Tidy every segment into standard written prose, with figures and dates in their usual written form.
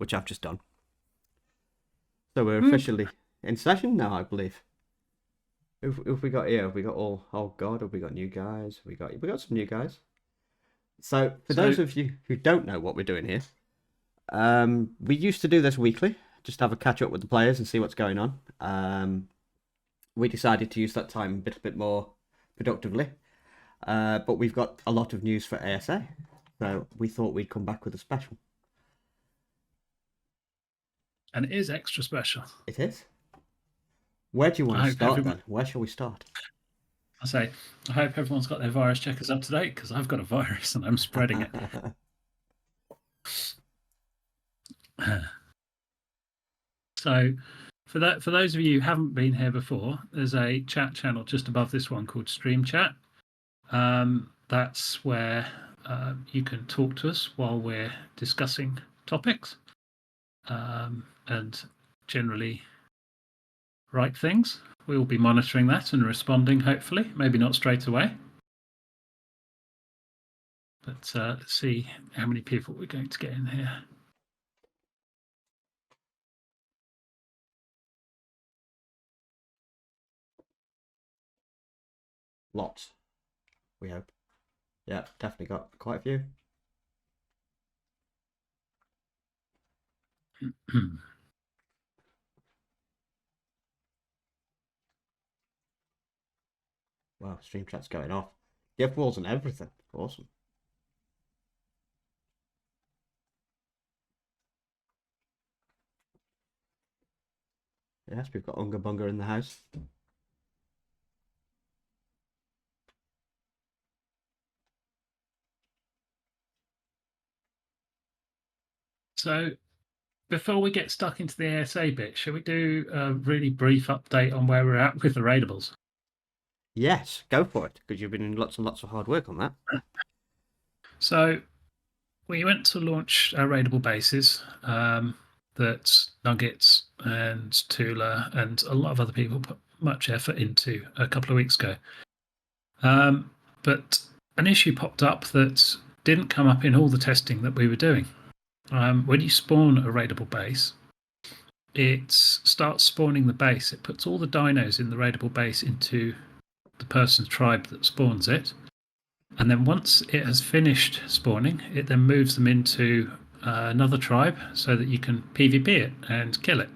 which I've just done. So we're officially in session now, I believe. Who've we got here? Have we got all? Oh God, have we got new guys? We got some new guys. So for those of you who don't know what we're doing here, we used to do this weekly, just have a catch up with the players and see what's going on. We decided to use that time a bit more productively, but we've got a lot of news for ASA, so we thought we'd come back with a special. And it is extra special. It is. Where do you want to start then? Where shall we start? I hope everyone's got their virus checkers up to date, because I've got a virus and I'm spreading it. So for those of you who haven't been here before, there's a chat channel just above this one called Stream Chat. That's where you can talk to us while we're discussing topics, and generally write things. We will be monitoring that and responding, hopefully. Maybe not straight away. But let's see how many people we're going to get in here. Lots, we hope. Yeah, definitely got quite a few. Wow, stream chat's going off. Gift walls and everything. Awesome. Yes, we've got Unga Bunga in the house. So before we get stuck into the ASA bit, shall we do a really brief update on where we're at with the raidables? Yes, go for it, because you've been doing lots and lots of hard work on that. So we went to launch our raidable bases that Nuggets and Tula and a lot of other people put much effort into a couple of weeks ago. But an issue popped up that didn't come up in all the testing that we were doing. When you spawn a raidable base, it starts spawning the base. It puts all the dinos in the raidable base into the person's tribe that spawns it. And then once it has finished spawning, it then moves them into another tribe so that you can PvP it and kill it.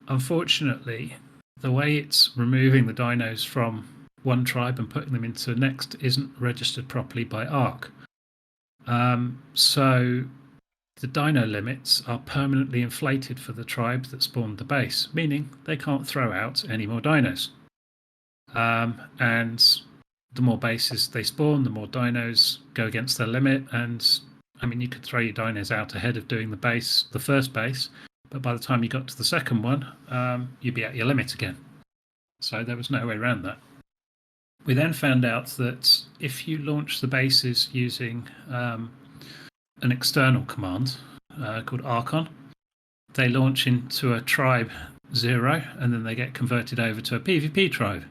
Unfortunately, the way it's removing the dinos from one tribe and putting them into the next isn't registered properly by ARC. So the dino limits are permanently inflated for the tribe that spawned the base, meaning they can't throw out any more dinos. And the more bases they spawn, the more dinos go against their limit. And I mean, you could throw your dinos out ahead of doing the first base, but by the time you got to the second one, you'd be at your limit again. So there was no way around that. We then found out that if you launch the bases using an external command called Archon, they launch into a tribe 0 and then they get converted over to a PvP tribe.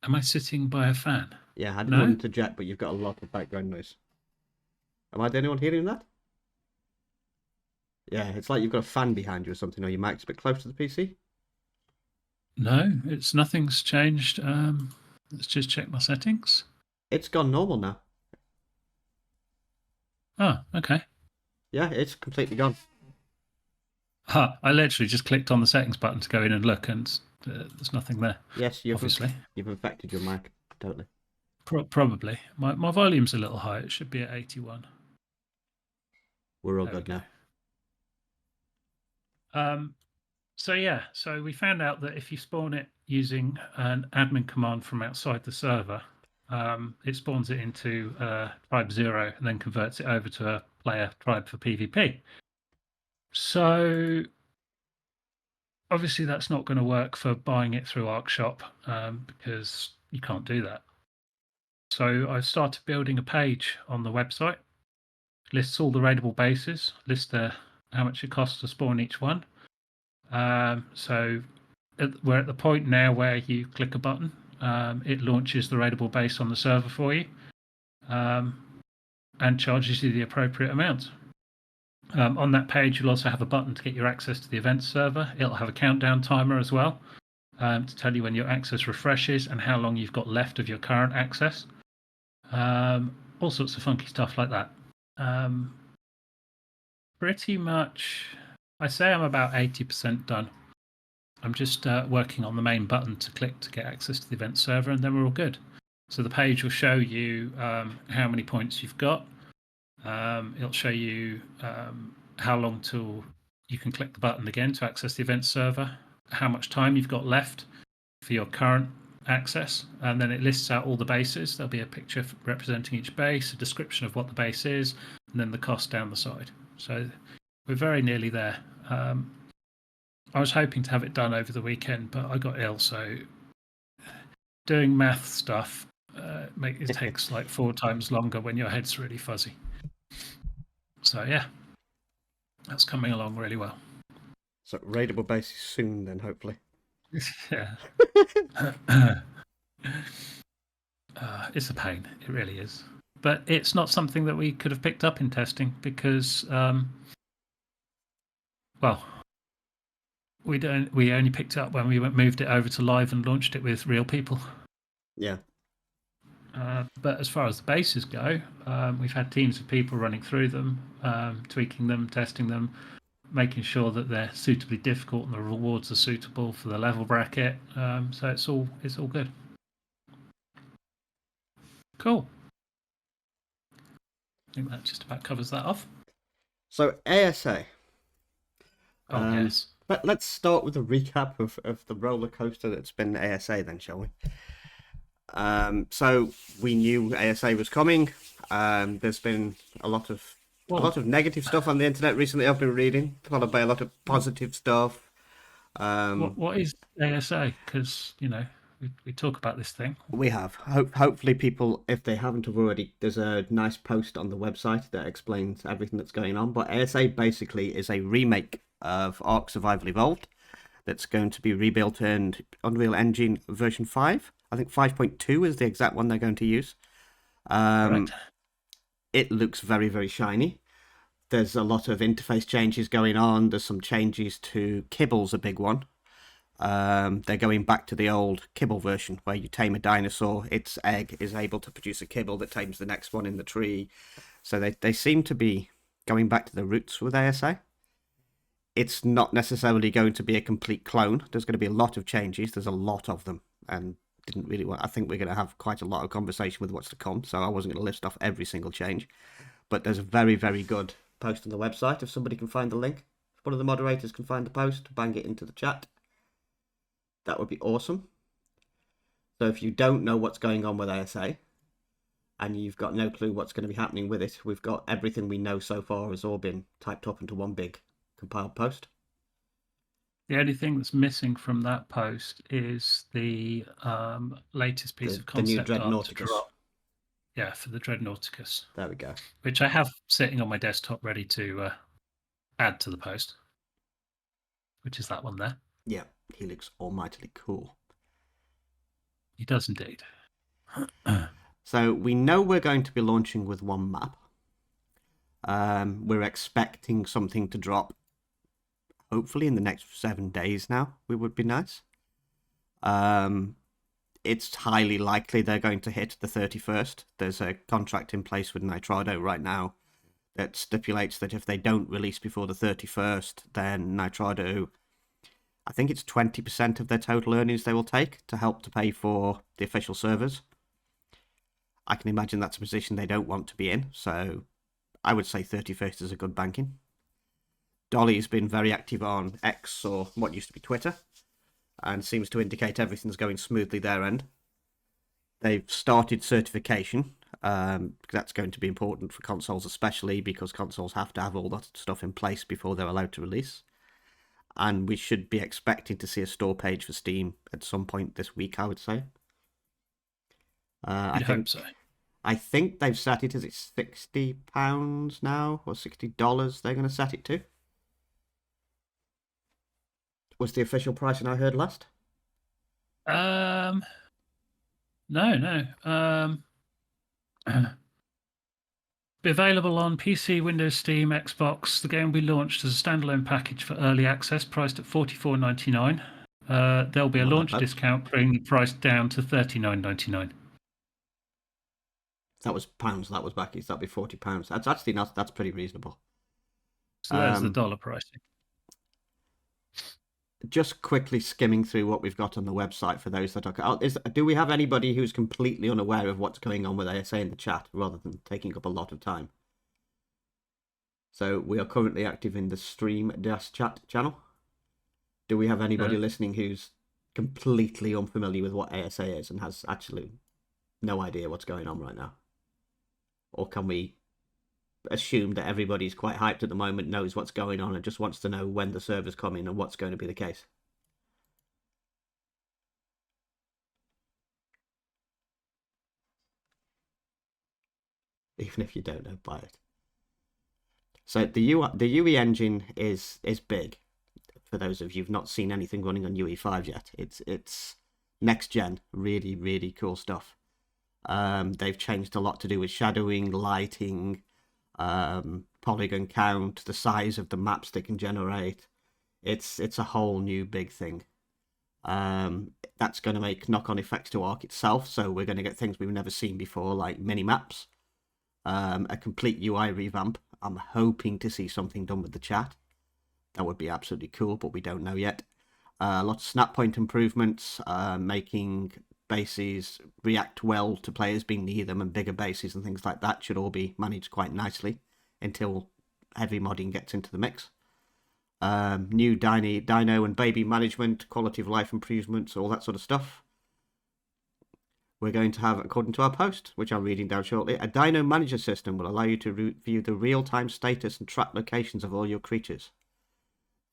Am I sitting by a fan? Yeah, I didn't want to interject, but you've got a lot of background noise. Am I the only one hearing that? Yeah, it's like you've got a fan behind you or something, or your mic's a bit close to the PC. No, nothing's changed. Let's just check my settings. It's gone normal now. Oh, okay. Yeah, it's completely gone. I literally just clicked on the settings button to go in and look, and there's nothing there. Yes, obviously. You've infected your mic, totally. Probably. My volume's a little high. It should be at 81. We're all good now. So we found out that if you spawn it using an admin command from outside the server, it spawns it into tribe 0 and then converts it over to a player tribe for PvP. So obviously that's not going to work for buying it through ArcShop because you can't do that. So I started building a page on the website, lists all the raidable bases, lists how much it costs to spawn each one. So we're at the point now where you click a button, it launches the raidable base on the server for you. and charges you the appropriate amount. On that page, you'll also have a button to get your access to the events server. It'll have a countdown timer as well, to tell you when your access refreshes and how long you've got left of your current access. All sorts of funky stuff like that. Pretty much, I say I'm about 80% done. I'm just working on the main button to click to get access to the event server, and then we're all good. So the page will show you how many points you've got. It'll show you how long till you can click the button again to access the event server, how much time you've got left for your current access, and then it lists out all the bases. There'll be a picture representing each base, a description of what the base is, and then the cost down the side. So we're very nearly there. I was hoping to have it done over the weekend, but I got ill, so doing math stuff it takes like 4 times longer when your head's really fuzzy. So yeah, that's coming along really well. So raidable bases soon then, hopefully. Yeah. It's a pain, it really is. But it's not something that we could have picked up in testing because, well, we only picked it up when we moved it over to live and launched it with real people. Yeah. But as far as the bases go, we've had teams of people running through them, tweaking them, testing them, making sure that they're suitably difficult and the rewards are suitable for the level bracket. So it's all good. Cool. I think that just about covers that off. So ASA. Yes. But let's start with a recap of the roller coaster that's been ASA then, shall we? So we knew ASA was coming. There's been a lot of negative stuff on the internet recently. I've been reading, followed by a lot of positive stuff. What is ASA? Because we talk about this thing. We have. Hopefully, people, if they haven't already, there's a nice post on the website that explains everything that's going on. But ASA basically is a remake of Ark Survival Evolved that's going to be rebuilt in Unreal Engine version 5. I think 5.2 is the exact one they're going to use. Right. It looks very, very shiny. There's a lot of interface changes going on. There's some changes to Kibble's a big one. They're going back to the old Kibble version where you tame a dinosaur, its egg is able to produce a kibble that tames the next one in the tree. So they seem to be going back to the roots with ASA. It's not necessarily going to be a complete clone. There's going to be a lot of changes. There's a lot of them, and I think we're going to have quite a lot of conversation with what's to come, so I wasn't going to list off every single change. But there's a very, very good post on the website. If somebody can find the link, if one of the moderators can find the post, bang it into the chat. That would be awesome. So if you don't know what's going on with ASA, and you've got no clue what's going to be happening with it, we've got everything we know so far has all been typed up into one big compiled post. The only thing that's missing from that post is the latest piece of concept the new art to Dreadnoughticus. drop. Yeah, for the Dreadnoughticus. There we go. Which I have sitting on my desktop ready to add to the post, which is that one there. Yeah, he looks almightily cool. He does indeed. So we know we're going to be launching with one map. We're expecting something to drop hopefully in the next 7 days now. It would be nice. It's highly likely they're going to hit the 31st. There's a contract in place with Nitrado right now that stipulates that if they don't release before the 31st, then Nitrado, I think it's 20% of their total earnings they will take to help to pay for the official servers. I can imagine that's a position they don't want to be in, so I would say 31st is a good banking. Dolly's been very active on X, or what used to be Twitter, and seems to indicate everything's going smoothly their end. They've started certification. That's going to be important for consoles, especially because consoles have to have all that stuff in place before they're allowed to release. And we should be expecting to see a store page for Steam at some point this week, I would say. I hope so. I think they've set it as it's £60 now, or $60 they're going to set it to. Was the official pricing I heard last? No. Be available on PC, Windows, Steam, Xbox. The game will be launched as a standalone package for early access, priced at $44.99. There'll be a Not that launch bad. discount, bringing the price down to $39.99. That was pounds. That was back. That'd be £40. That's actually not. That's pretty reasonable. So there's the dollar pricing. Just quickly skimming through what we've got on the website for those that are. Do we have anybody who's completely unaware of what's going on with ASA in the chat, rather than taking up a lot of time? So we are currently active in the stream-chat channel. Do we have anybody listening who's completely unfamiliar with what ASA is and has actually no idea what's going on right now? Or can we assume that everybody's quite hyped at the moment, knows what's going on, and just wants to know when the server's coming and what's going to be the case? Even if you don't know, buy it. So the UE engine is big. For those of you who've not seen anything running on UE5 yet, it's next gen, really, really cool stuff. They've changed a lot to do with shadowing, lighting, polygon count, the size of the maps they can generate. It's a whole new big thing. That's going to make knock-on effects to Ark itself, so we're going to get things we've never seen before, like mini maps, a complete UI revamp. I'm hoping to see something done with the chat. That would be absolutely cool, but we don't know yet. Lots of snap point improvements, making bases react well to players being near them, and bigger bases and things like that should all be managed quite nicely until heavy modding gets into the mix. New dino and baby management, quality of life improvements, all that sort of stuff. We're going to have, according to our post, which I'm reading down shortly, a dino manager system will allow you to view the real-time status and track locations of all your creatures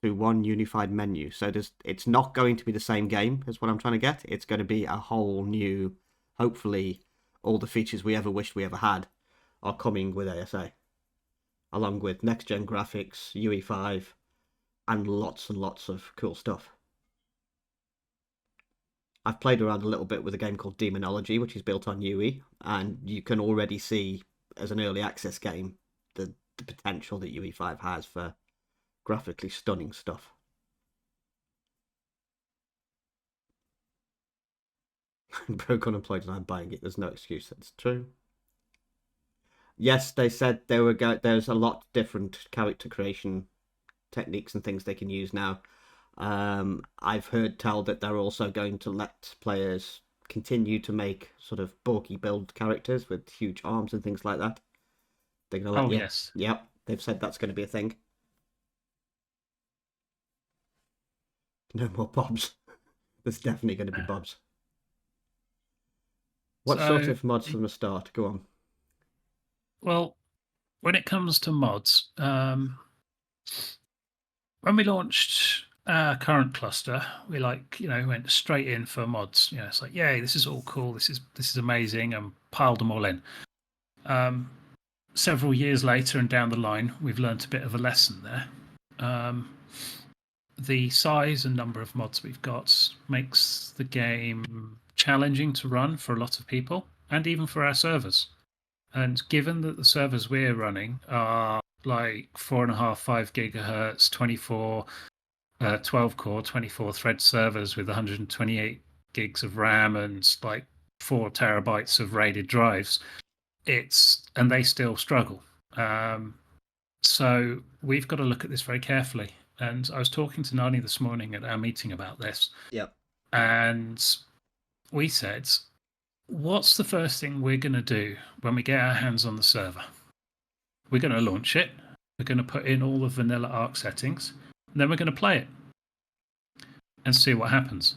through one unified menu. So it's not going to be the same game, is what I'm trying to get. It's going to be a whole new, hopefully all the features we ever wished we ever had are coming with ASA, along with next-gen graphics, UE5, and lots of cool stuff. I've played around a little bit with a game called Demonology, which is built on UE, and you can already see, as an early access game, the potential that UE5 has for graphically stunning stuff. Broke unemployed and I'm buying it. There's no excuse. That's true. Yes, they said there's a lot different character creation techniques and things they can use now. I've heard tell that they're also going to let players continue to make sort of bulky build characters with huge arms and things like that. They're going to let yes. Yep, they've said that's going to be a thing. No more bobs. There's definitely going to be bobs. What sort of mods from the start? Go on. Well, when it comes to mods, when we launched our current cluster, we went straight in for mods. It's like, yay, this is all cool. This is amazing, and piled them all in. Several years later and down the line, we've learnt a bit of a lesson there. The size and number of mods we've got makes the game challenging to run for a lot of people, and even for our servers. And given that the servers we're running are like 4.5, 5 gigahertz, 24, 12 core, 24 thread servers with 128 gigs of RAM and like 4 terabytes of RAID drives, and they still struggle. So we've got to look at this very carefully. And I was talking to Nani this morning at our meeting about this. Yep. And we said, what's the first thing we're going to do when we get our hands on the server? We're going to launch it. We're going to put in all the vanilla Arc settings. And then we're going to play it and see what happens.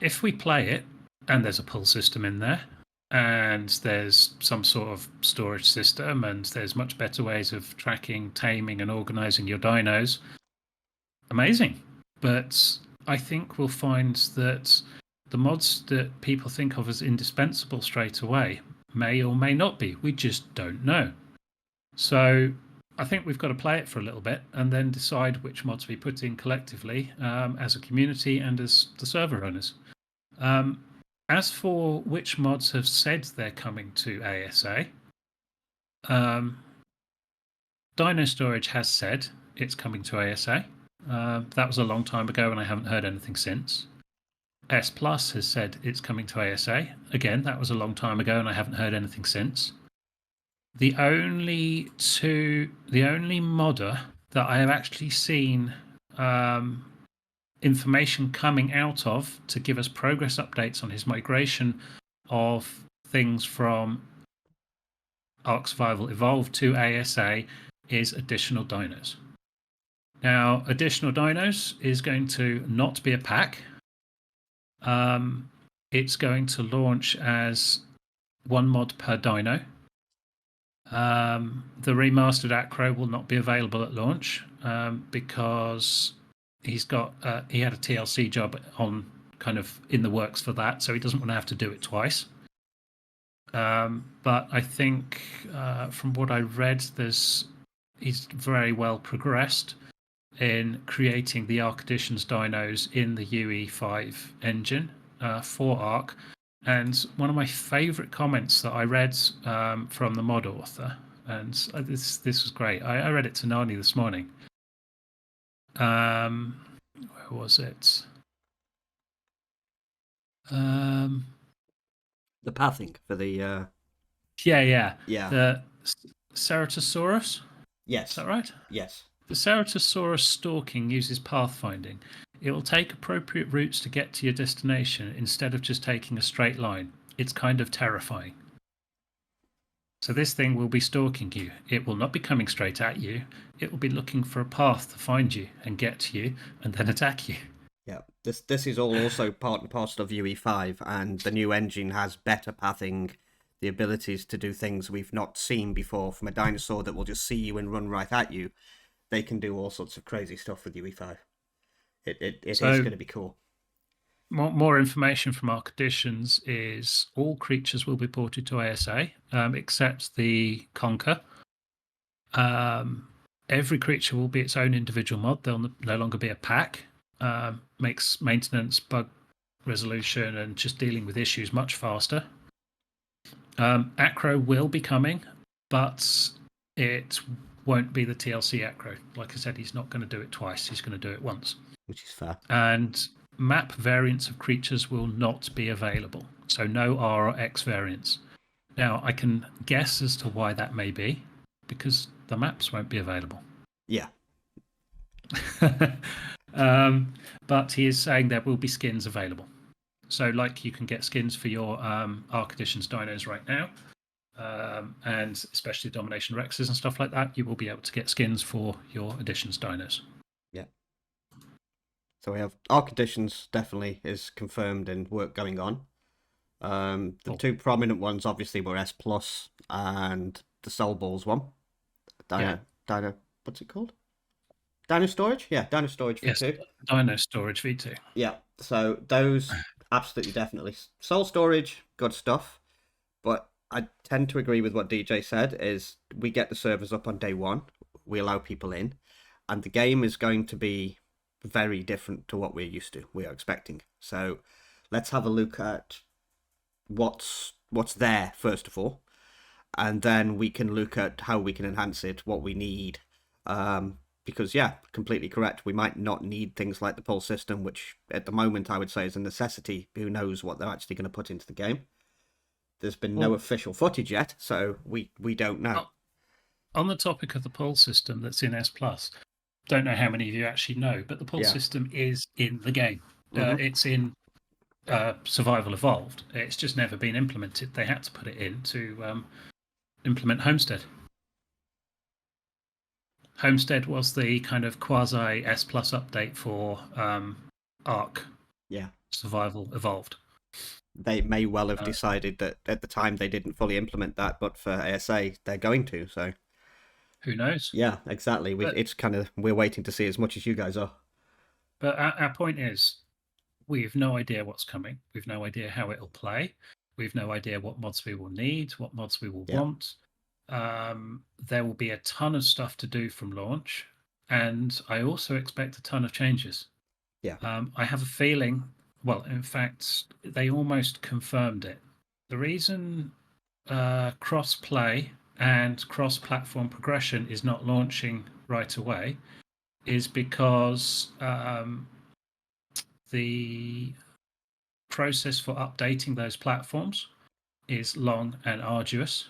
If we play it, and there's a pull system in there, and there's some sort of storage system, and there's much better ways of tracking, taming, and organizing your dinos, amazing. But I think we'll find that the mods that people think of as indispensable straight away may or may not be. We just don't know. So I think we've got to play it for a little bit and then decide which mods we put in collectively as a community and as the server owners. As for which mods have said they're coming to ASA, Dino Storage has said it's coming to ASA. That was a long time ago, and I haven't heard anything since. S Plus has said it's coming to ASA. Again, that was a long time ago, and I haven't heard anything since. The only modder that I have actually seen information coming out of to give us progress updates on his migration of things from Ark Survival Evolved to ASA is additional dinos. Now, additional dinos is going to not be a pack. It's going to launch as one mod per dino. The remastered Acro will not be available at launch because he had a TLC job on kind of in the works for that, so he doesn't want to have to do it twice. But I think from what I read, he's very well progressed in creating the Ark Editions dinos in the UE5 engine for Ark. And one of my favourite comments that I read from the mod author, and this was great. I read it to Nani this morning. Where was it? The pathing for the yeah. Yeah. The Ceratosaurus. Yes. Is that right? Yes. The Ceratosaurus stalking uses pathfinding. It will take appropriate routes to get to your destination instead of just taking a straight line. It's kind of terrifying. So this thing will be stalking you. It will not be coming straight at you. It will be looking for a path to find you and get to you and then attack you. Yeah, this is all also part and parcel of UE5, and the new engine has better pathing, the abilities to do things we've not seen before from a dinosaur that will just see you and run right at you. They can do all sorts of crazy stuff with UE5. It is going to be cool. More information from Ark Editions is all creatures will be ported to ASA, except the Conker. Every creature will be its own individual mod. They'll no longer be a pack. Makes maintenance, bug resolution, and just dealing with issues much faster. Acro will be coming, but it won't be the TLC Acro. Like I said, he's not going to do it twice. He's going to do it once. Which is fair. And map variants of creatures will not be available. So no R or X variants. Now, I can guess as to why that may be, because the maps won't be available. Yeah. But he is saying there will be skins available. So like you can get skins for your Ark Editions dinos right now, and especially Domination Rexes and stuff like that, you will be able to get skins for your Editions dinos. Yeah. So we have Ark Editions definitely is confirmed and work going on. The two prominent ones obviously were S Plus and the Soul Balls one. Dino, what's it called? Dino Storage? Yeah, Dino Storage V2. Yes, Dino Storage V2. Yeah, so those absolutely definitely. Soul Storage, good stuff. But I tend to agree with what DJ said, is we get the servers up on day one, we allow people in, and the game is going to be very different to what we're used to, we are expecting. So let's have a look at what's there, first of all, and then we can look at how we can enhance it, what we need. Because, yeah, completely correct, we might not need things like the pull system, which at the moment I would say is a necessity. Who knows what they're actually going to put into the game? There's been no official footage yet, so we don't know. On the topic of the pull system that's in S Plus, don't know how many of you actually know, but the pull system is in the game. It's in Survival Evolved. It's just never been implemented. They had to put it in to implement Homestead. Homestead was the kind of quasi S Plus update for Ark. Yeah. Survival Evolved. They may well have decided that at the time they didn't fully implement that, but for ASA they're going to. So who knows? Yeah, exactly. It's kind of, we're waiting to see as much as you guys are. But our point is, we've no idea what's coming. We've no idea how it'll play. We've no idea what mods we will need, what mods we will want. There will be a ton of stuff to do from launch, and I also expect a ton of changes. Yeah. I have a feeling, well, in fact, they almost confirmed it. The reason cross-play and cross-platform progression is not launching right away is because the process for updating those platforms is long and arduous,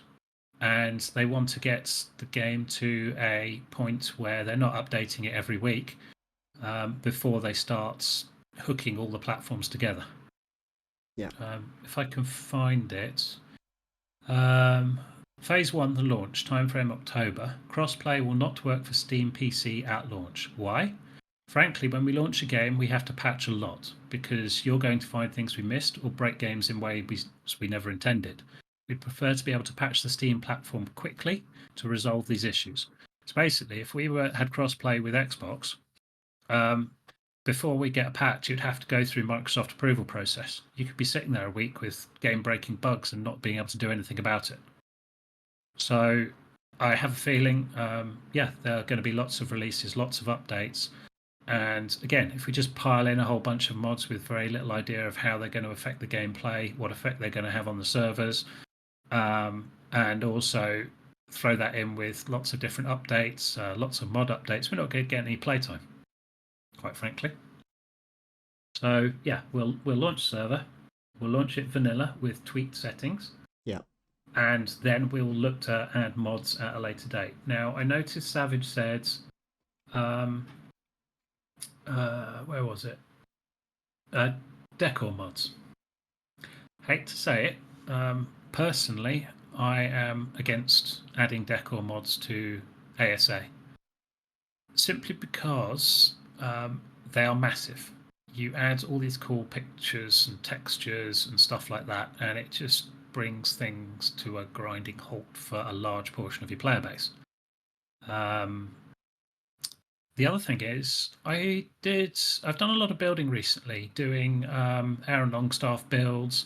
and they want to get the game to a point where they're not updating it every week before they start hooking all the platforms together. Yeah. If I can find it, Phase 1, the launch, timeframe October. Crossplay will not work for Steam PC at launch. Why? Frankly, when we launch a game, we have to patch a lot because you're going to find things we missed or break games in ways we never intended. We'd prefer to be able to patch the Steam platform quickly to resolve these issues. So basically, if we had crossplay with Xbox, before we get a patch, you'd have to go through Microsoft approval process. You could be sitting there a week with game-breaking bugs and not being able to do anything about it. So I have a feeling, there are going to be lots of releases, lots of updates. And again, if we just pile in a whole bunch of mods with very little idea of how they're going to affect the gameplay, what effect they're going to have on the servers, and also throw that in with lots of different updates, lots of mod updates, we're not going to get any playtime, quite frankly. So yeah, we'll launch server, we'll launch it vanilla with tweaked settings. Yeah. And then we'll look to add mods at a later date. Now, I noticed Savage said, where was it? Decor mods. Hate to say it, personally, I am against adding decor mods to ASA. Simply because they are massive. You add all these cool pictures and textures and stuff like that, and it just brings things to a grinding halt for a large portion of your player base. The other thing is, I've done a lot of building recently, doing Aaron Longstaff builds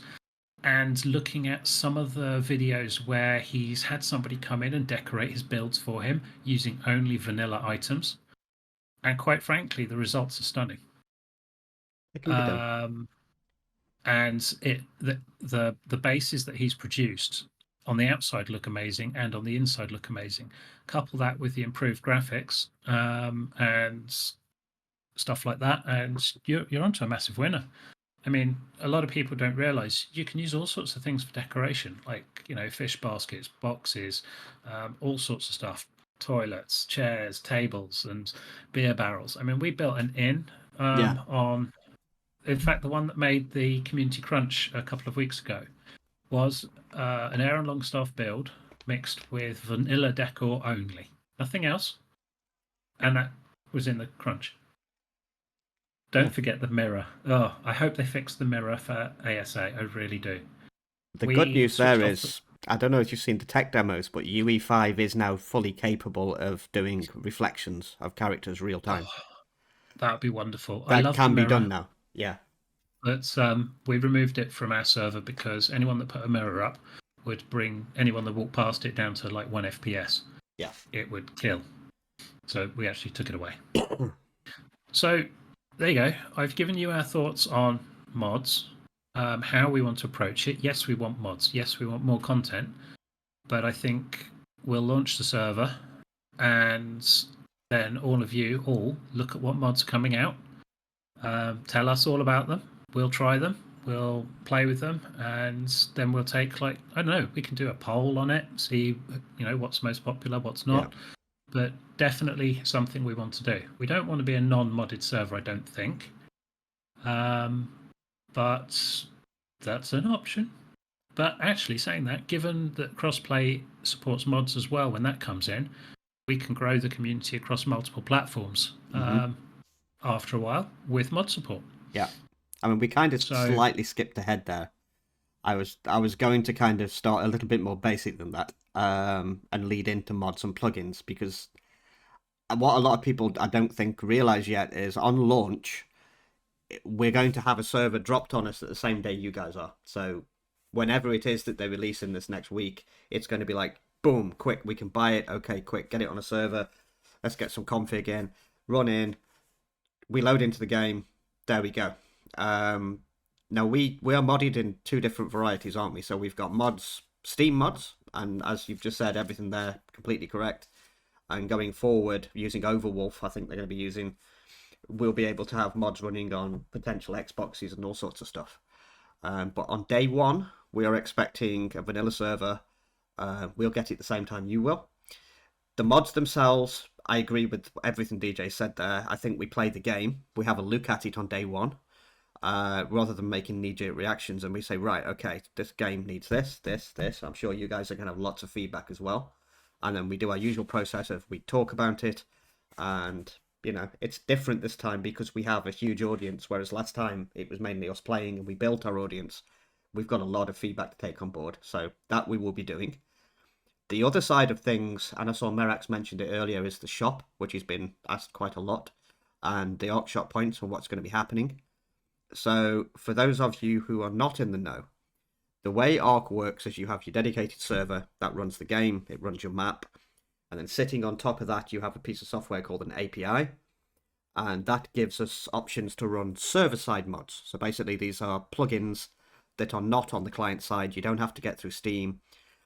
and looking at some of the videos where he's had somebody come in and decorate his builds for him using only vanilla items. And quite frankly, the results are stunning. It can be done. And the bases that he's produced on the outside look amazing and on the inside look amazing. Couple that with the improved graphics and stuff like that, and you're onto a massive winner. I mean, a lot of people don't realize you can use all sorts of things for decoration, like, fish baskets, boxes, all sorts of stuff, toilets, chairs, tables, and beer barrels. I mean, we built an inn on, in fact, the one that made the Community Crunch a couple of weeks ago was an Aaron Longstaff build mixed with vanilla decor only, nothing else, and that was in the Crunch. Don't forget the mirror. Oh, I hope they fix the mirror for ASA. I really do. The good news there is, I don't know if you've seen the tech demos, but UE5 is now fully capable of doing reflections of characters real time. Oh, that would be wonderful. That I love can the mirror, be done now. Yeah. But we removed it from our server because anyone that put a mirror up would bring anyone that walked past it down to like 1 FPS. Yeah. It would kill. So we actually took it away. So there you go. I've given you our thoughts on mods, how we want to approach it. Yes, we want mods. Yes, we want more content. But I think we'll launch the server and then all of you look at what mods are coming out. Tell us all about them. We'll try them. We'll play with them, and then we'll take, I don't know, we can do a poll on it, see what's most popular, what's not. Yeah. But definitely something we want to do. We don't want to be a non-modded server, I don't think. But that's an option. But actually, saying that, given that crossplay supports mods as well when that comes in, we can grow the community across multiple platforms after a while with mod support. Yeah. I mean, we kind of slightly skipped ahead there. I was going to kind of start a little bit more basic than that and lead into mods and plugins, because what a lot of people, I don't think, realize yet is on launch, we're going to have a server dropped on us at the same day you guys are. So whenever it is that they release in this next week, it's going to be like, boom, quick, we can buy it. Okay, quick, get it on a server. Let's get some config in, run in, we load into the game. There we go. Now we are modded in two different varieties, aren't we? So we've got mods, Steam mods, and as you've just said, everything there completely correct. And going forward, using Overwolf, I think they're going to be using. We'll be able to have mods running on potential Xboxes and all sorts of stuff. But on day one, we are expecting a vanilla server. We'll get it the same time you will. The mods themselves, I agree with everything DJ said there. I think we play the game. We have a look at it on day one, rather than making knee-jerk reactions, and we say, right, okay, this game needs this, this, this. I'm sure you guys are going to have lots of feedback as well. And then we do our usual process of we talk about it, and it's different this time because we have a huge audience, whereas last time it was mainly us playing and we built our audience. We've got a lot of feedback to take on board, so that we will be doing. The other side of things, and I saw Merax mentioned it earlier, is the shop, which has been asked quite a lot, and the ARC shop points and what's going to be happening. So for those of you who are not in the know, the way ARC works is you have your dedicated server that runs the game, it runs your map, and then sitting on top of that you have a piece of software called an API, and that gives us options to run server-side mods. So basically these are plugins that are not on the client side. You don't have to get through Steam,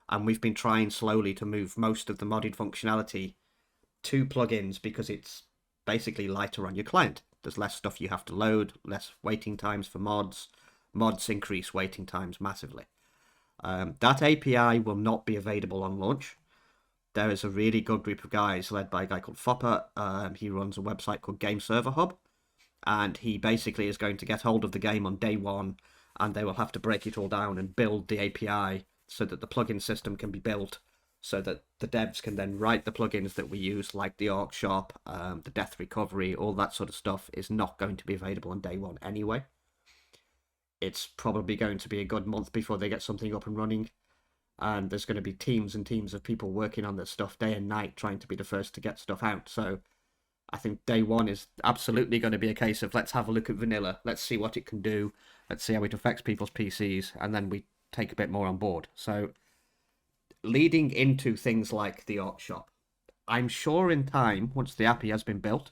and we've been trying slowly to move most of the modded functionality to plugins because it's basically lighter on your client. There's less stuff you have to load, less waiting times for mods. Mods increase waiting times massively. That API will not be available on launch. There is a really good group of guys led by a guy called Fopper. He runs a website called Game Server Hub, and he basically is going to get hold of the game on day one, and they will have to break it all down and build the API so that the plugin system can be built, so that the devs can then write the plugins that we use, like the ARC shop, the death recovery, all that sort of stuff is not going to be available on day one anyway. It's probably going to be a good month before they get something up and running, and there's going to be teams and teams of people working on this stuff day and night trying to be the first to get stuff out. So I think day one is absolutely going to be a case of let's have a look at vanilla, let's see what it can do, let's see how it affects people's PCs, and then we take a bit more on board. So leading into things like the ARC shop, I'm sure in time, once the API has been built,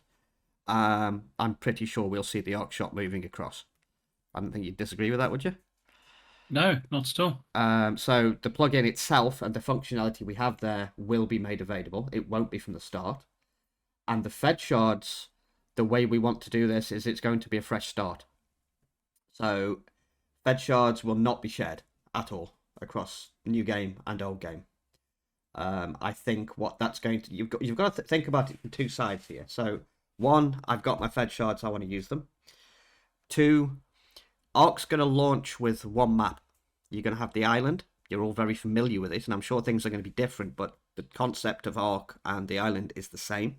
I'm pretty sure we'll see the ARC shop moving across. I don't think you'd disagree with that, would you? No, not at all. So the plugin itself and the functionality we have there will be made available. It won't be from the start. And the Fed shards, the way we want to do this is it's going to be a fresh start. So Fed shards will not be shared at all across new game and old game. I think what that's going to you've got to think about it from two sides here. So one, I've got my Fed shards, I want to use them. Two, ARC's going to launch with one map. You're going to have the island. You're all very familiar with it, and I'm sure things are going to be different, but the concept of ARC and the island is the same.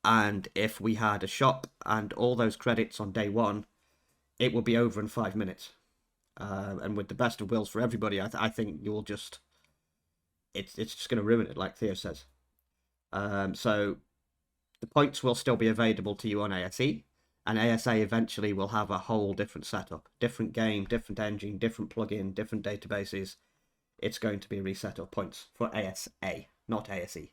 And if we had a shop and all those credits on day one, it will be over in 5 minutes. And with the best of wills for everybody, I think you'll just... It's just going to ruin it, like Theo says. So the points will still be available to you on ASE, and ASA eventually will have a whole different setup. Different game, different engine, different plugin, different databases. It's going to be a reset of points for ASA, not ASE.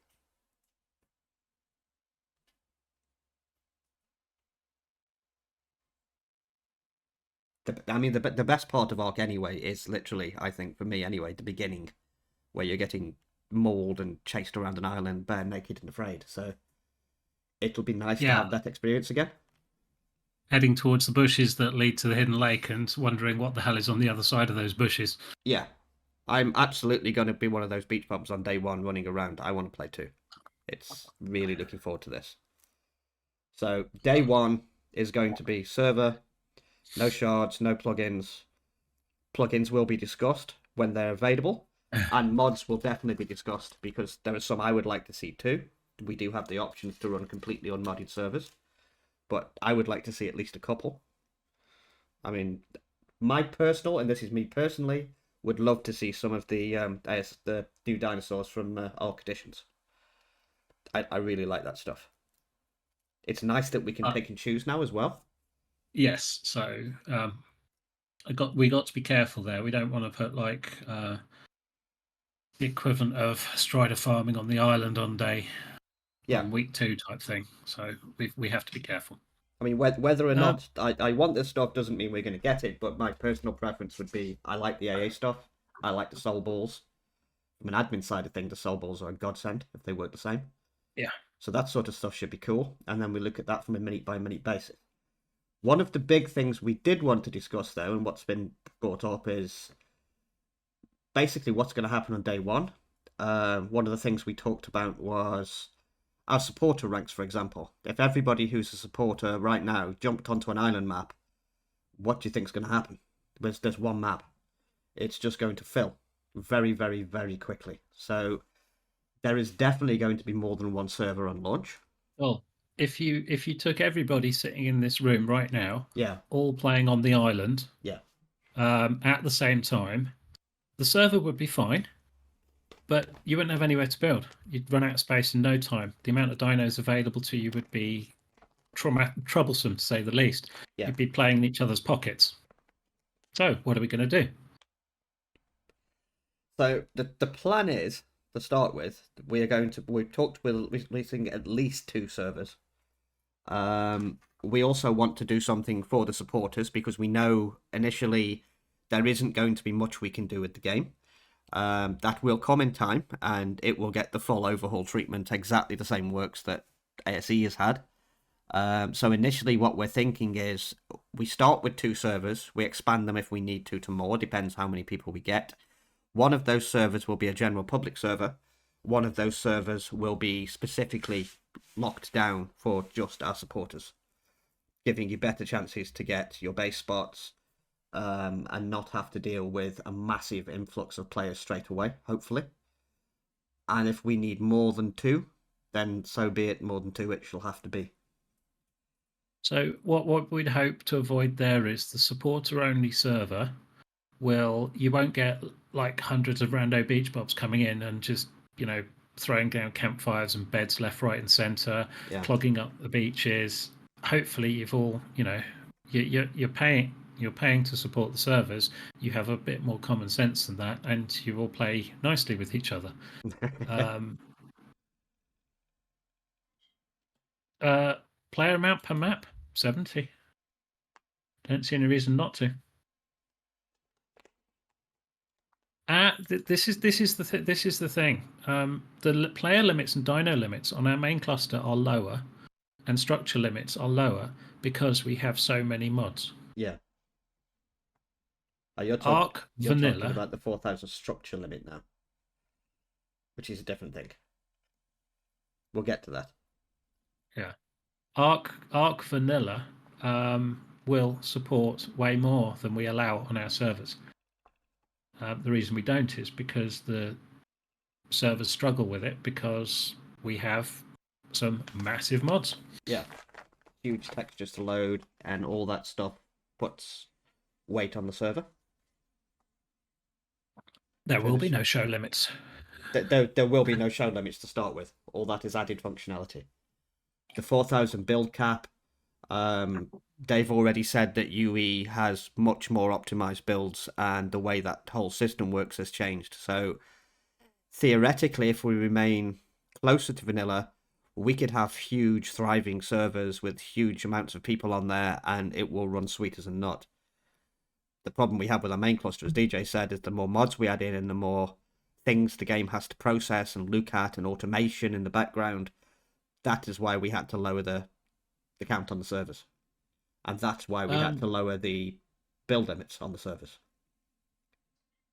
The best part of ARC anyway is literally, I think, for me anyway, the beginning, where you're getting mauled and chased around an island, bare naked and afraid. So it'll be nice to have that experience again. Heading towards the bushes that lead to the hidden lake and wondering what the hell is on the other side of those bushes. Yeah, I'm absolutely going to be one of those beach bums on day one running around. I want to play too. It's really looking forward to this. So day one is going to be server, no shards, no plugins. Plugins will be discussed when they're available, and mods will definitely be discussed because there are some I would like to see too. We do have the options to run completely unmodded servers, but I would like to see at least a couple. I mean, my personal, and this is me personally, would love to see some of the new dinosaurs from Arc Editions. I really like that stuff. It's nice that we can pick and choose now as well. Yes, so we got to be careful there. We don't want to put like the equivalent of Strider farming on the island on week 2 type thing. So we have to be careful. I mean, whether or not I want this stuff doesn't mean we're going to get it, but my personal preference would be I like the AA stuff. I like the soul balls. from an admin side of things, the soul balls are a godsend if they work the same. Yeah. So that sort of stuff should be cool. And then we look at that from a minute by minute basis. One of the big things we did want to discuss, though, and what's been brought up is basically what's going to happen on day one. One of the things we talked about was our supporter ranks, for example. If everybody who's a supporter right now jumped onto an island map, what do you think is going to happen? There's one map. It's just going to fill very, very, very quickly. So there is definitely going to be more than one server on launch. Well, if you took everybody sitting in this room right now, Yeah, all playing on the island, yeah. at the same time, the server would be fine, but you wouldn't have anywhere to build. You'd run out of space in no time. The amount of dinos available to you would be troublesome, to say the least. Yeah. You'd be playing in each other's pockets. So what are we going to do? So the plan is, to start with, we've talked with releasing at least 2 servers. We also want to do something for the supporters because we know initially there isn't going to be much we can do with the game. That will come in time, and it will get the full overhaul treatment, exactly the same works that ASE has had. So initially what we're thinking is we start with 2 servers, we expand them if we need to more, depends how many people we get. One of those servers will be a general public server. One of those servers will be specifically locked down for just our supporters, giving you better chances to get your base spots, and not have to deal with a massive influx of players straight away, hopefully. And if we need more than 2, then so be it, more than 2 it shall have to be. So what we'd hope to avoid there is the supporter-only server you won't get like hundreds of rando beach bobs coming in and just, throwing down campfires and beds left, right, and centre, clogging up the beaches. Hopefully, you've all, you're paying to support the servers. You have a bit more common sense than that, and you all play nicely with each other. Player amount per map 70. Don't see any reason not to. This is the thing. The player limits and dino limits on our main cluster are lower, and structure limits are lower because we have so many mods. Yeah. You're Vanilla, talking about the 4,000 structure limit now, which is a different thing. We'll get to that. Yeah. Arc Vanilla will support way more than we allow on our servers. The reason we don't is because the servers struggle with it because we have some massive mods. Yeah. Huge textures to load and all that stuff puts weight on the server. There will be no show limits. There will be no show limits to start with. All that is added functionality. The 4,000 build cap, they've already said that UE has much more optimized builds, and the way that whole system works has changed. So theoretically, if we remain closer to vanilla, we could have huge thriving servers with huge amounts of people on there, and it will run sweet as a nut. The problem we have with our main cluster, as DJ said, is the more mods we add in and the more things the game has to process and look at and automation in the background. That is why we had to lower the count on the servers. And that's why we had to lower the build limits on the servers.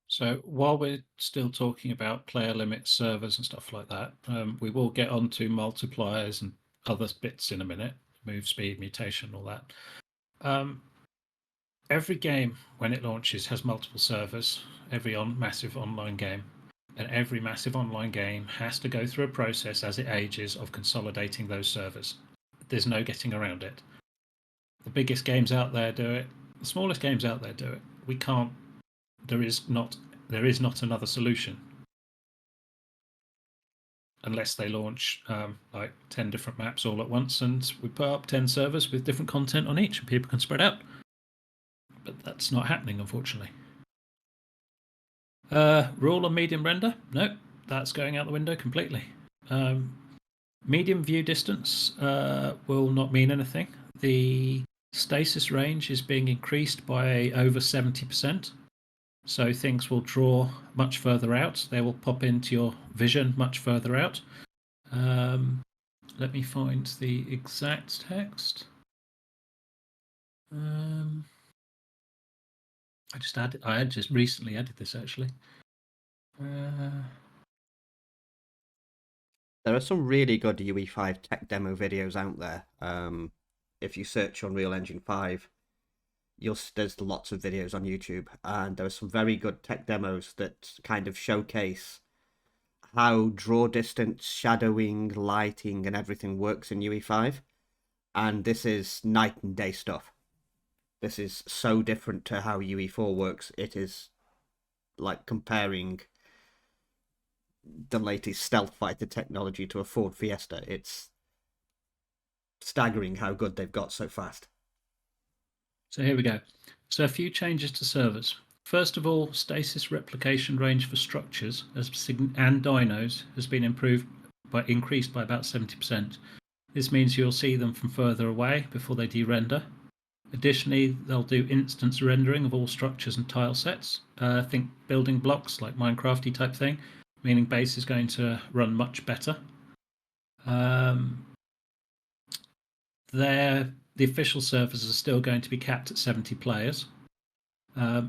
So while we're still talking about player limits, servers and stuff like that, we will get onto multipliers and other bits in a minute, move speed, mutation, all that. Every game, when it launches, has multiple servers, every massive online game. And every massive online game has to go through a process as it ages of consolidating those servers. There's no getting around it. The biggest games out there do it. The smallest games out there do it. We can't. There is not another solution. Unless they launch like 10 different maps all at once, and we put up 10 servers with different content on each, and people can spread out. But that's not happening, unfortunately. Rule on medium render? No, that's going out the window completely. Medium view distance will not mean anything. The stasis range is being increased by over 70%. So things will draw much further out. They will pop into your vision much further out. Let me find the exact text. I had just recently added this actually. There are some really good UE5 tech demo videos out there. If you search Unreal Engine 5, there's lots of videos on YouTube, and there are some very good tech demos that kind of showcase how draw distance, shadowing, lighting, and everything works in UE5. And this is night and day stuff. This is so different to how UE4 works. It is like comparing the latest stealth fighter technology to a Ford Fiesta. It's staggering how good they've got so fast. So here we go. So a few changes to servers. First of all, stasis replication range for structures and dinos has been increased by about 70%. This means you'll see them from further away before they de-render. Additionally, they'll do instance rendering of all structures and tile sets. Think building blocks like Minecrafty type thing, meaning base is going to run much better. The official servers are still going to be capped at 70 players,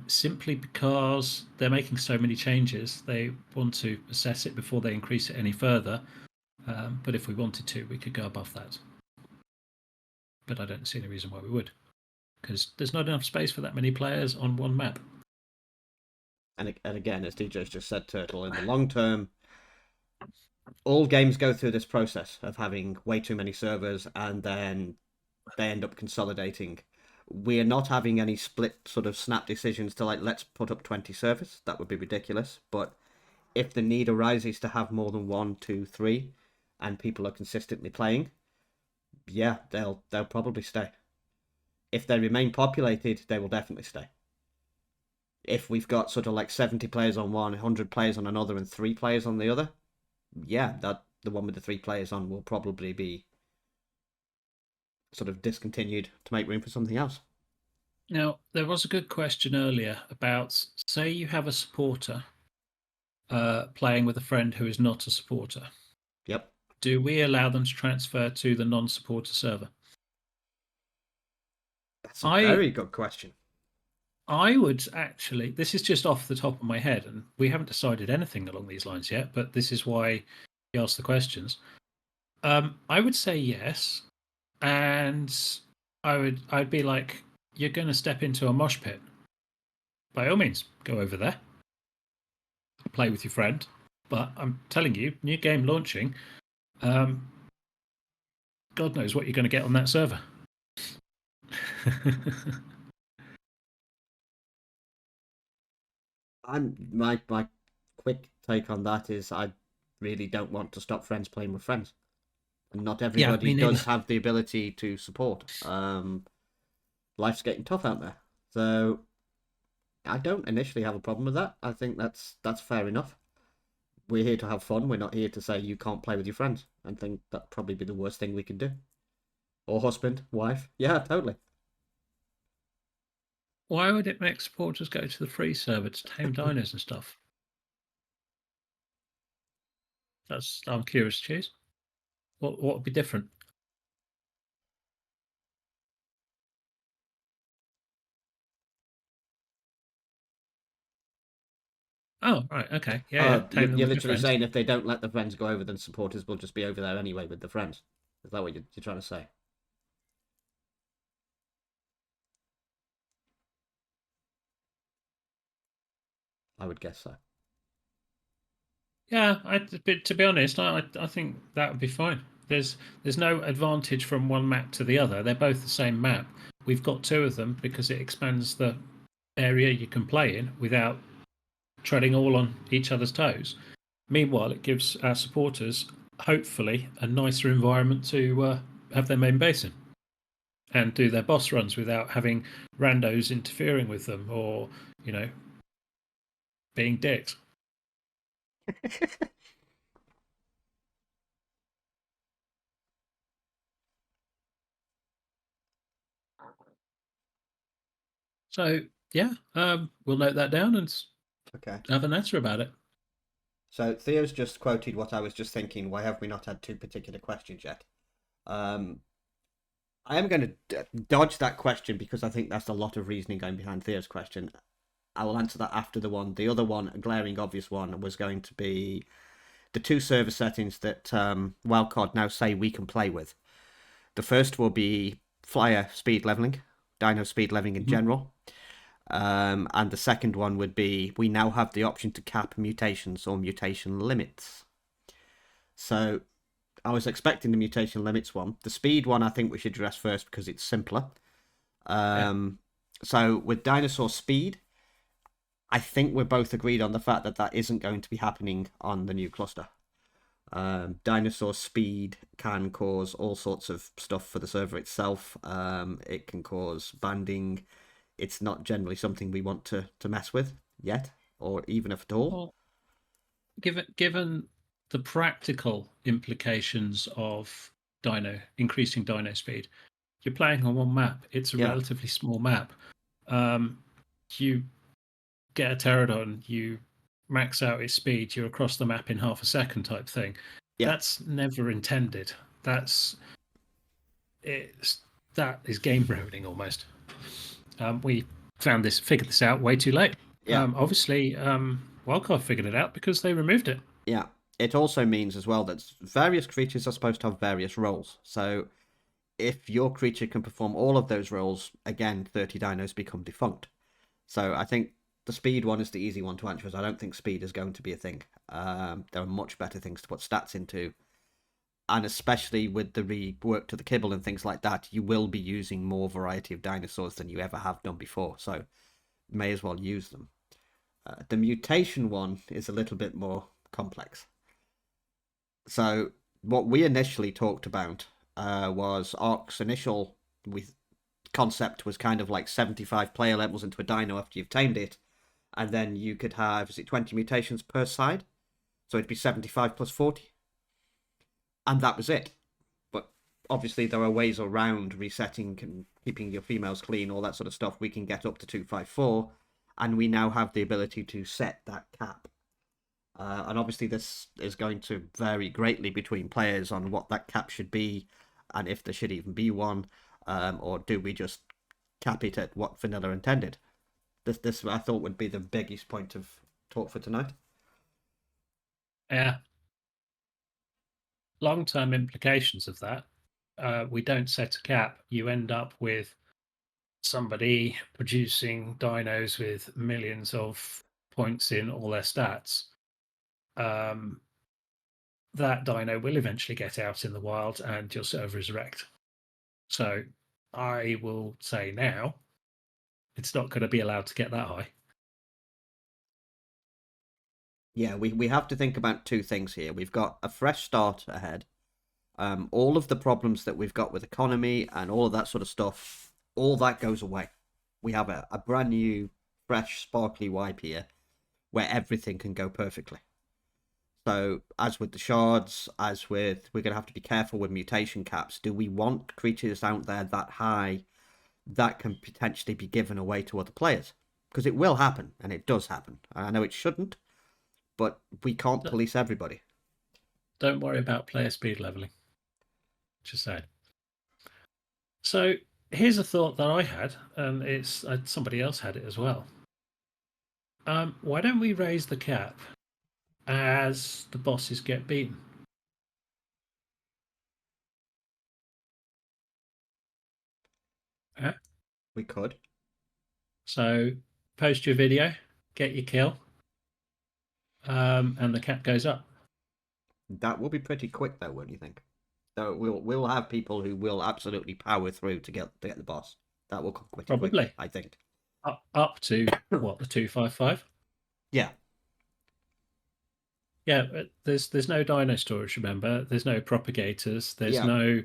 simply because they're making so many changes. They want to assess it before they increase it any further. But if we wanted to, we could go above that. But I don't see any reason why we would, because there's not enough space for that many players on one map. And again, as DJ's just said, Turtle, in the long term, all games go through this process of having way too many servers, and then they end up consolidating. We're not having any split sort of snap decisions to, like, let's put up 20 servers. That would be ridiculous. But if the need arises to have more than 1, 2, 3, and people are consistently playing, yeah, they'll probably stay. If they remain populated, they will definitely stay. If we've got sort of like 70 players on one, 100 players on another, and 3 players on the other, yeah, that the one with the 3 players on will probably be sort of discontinued to make room for something else. Now, there was a good question earlier about, say you have a supporter playing with a friend who is not a supporter. Yep. Do we allow them to transfer to the non-supporter server? That's a very good question. I would actually, this is just off the top of my head, and we haven't decided anything along these lines yet, but this is why we ask the questions. I would say yes, and I'd be like, you're going to step into a mosh pit. By all means, go over there, play with your friend. But I'm telling you, new game launching, God knows what you're going to get on that server. My quick take on that is I really don't want to stop friends playing with friends. And not everybody does have the ability to support. Life's getting tough out there. So I don't initially have a problem with that. I think that's fair enough. We're here to have fun. We're not here to say you can't play with your friends. I think that'd probably be the worst thing we could do. Or husband, wife. Yeah, totally. Why would it make supporters go to the free server to tame dinos and stuff? I'm curious, Cheese. What would be different? Oh, right, okay. Yeah. Tame them You're with your literally friends. saying if they don't let the friends go over, then supporters will just be over there anyway with the friends. Is that what you're trying to say? I would guess so. Yeah, to be honest, I think that would be fine. There's no advantage from one map to the other. They're both the same map. We've got 2 of them because it expands the area you can play in without treading all on each other's toes. Meanwhile, it gives our supporters, hopefully, a nicer environment to have their main base in and do their boss runs without having randos interfering with them or, being dicks. So Yeah, we'll note that down and Okay. have an answer about it. So Theo's just quoted what I was just thinking. Why have we not had two particular questions yet? Um, I am going to dodge that question because I think that's a lot of reasoning going behind Theo's question. I will answer that after the one. The other one, a glaring obvious one, was going to be the two server settings that Wildcard now say we can play with. The first will be flyer speed leveling, dino speed leveling in general. And the second one would be we now have the option to cap mutations or mutation limits. So I was expecting the mutation limits one. The speed one I think we should address first because it's simpler. Yeah. So with dinosaur speed, I think we're both agreed on the fact that that isn't going to be happening on the new cluster. Dinosaur speed can cause all sorts of stuff for the server itself. It can cause banding. It's not generally something we want to mess with yet, or even if at all. Well, given the practical implications of increasing dino speed, you're playing on one map. It's a Yeah. relatively small map. You get a pterodon, you max out its speed, you're across the map in half a second type thing. Yeah. That's never intended. That is game ruining almost. We figured this out way too late. Yeah. Obviously, Wildcard figured it out because they removed it. Yeah. It also means as well that various creatures are supposed to have various roles. So if your creature can perform all of those roles, again, 30 dinos become defunct. So I think the speed one is the easy one to answer, as I don't think speed is going to be a thing. There are much better things to put stats into. And especially with the rework to the kibble and things like that, you will be using more variety of dinosaurs than you ever have done before. So may as well use them. The mutation one is a little bit more complex. So what we initially talked about was Ark's initial concept was kind of like 75 player levels into a dino after you've tamed it, and then you could have, is it 20 mutations per side? So it'd be 75 plus 40. And that was it. But obviously there are ways around resetting and keeping your females clean, all that sort of stuff. We can get up to 254, and we now have the ability to set that cap. And obviously this is going to vary greatly between players on what that cap should be, and if there should even be one, or do we just cap it at what vanilla intended? This I thought would be the biggest point of talk for tonight. Yeah. Long-term implications of that. We don't set a cap. You end up with somebody producing dinos with millions of points in all their stats. That dino will eventually get out in the wild and your server is wrecked. So I will say now, it's not going to be allowed to get that high. Yeah, we have to think about two things here. We've got a fresh start ahead. All of the problems that we've got with economy and all of that sort of stuff, all that goes away. We have a brand new, fresh, sparkly wipe here where everything can go perfectly. So, as with the shards, we're going to have to be careful with mutation caps. Do we want creatures out there that high that can potentially be given away to other players? Because it will happen, and it does happen. I know it shouldn't, but we can't police everybody. Don't worry about player speed leveling. Just saying. So here's a thought that I had, and it's somebody else had it as well. Why don't we raise the cap as the bosses get beaten? We could. So post your video, get your kill, and the cap goes up. That will be pretty quick, though, won't you think? So we'll have people who will absolutely power through to get the boss. That will come pretty quick, I think. Up to what, the 255? Yeah. Yeah, there's no dino storage. Remember, there's no propagators. There's Yeah.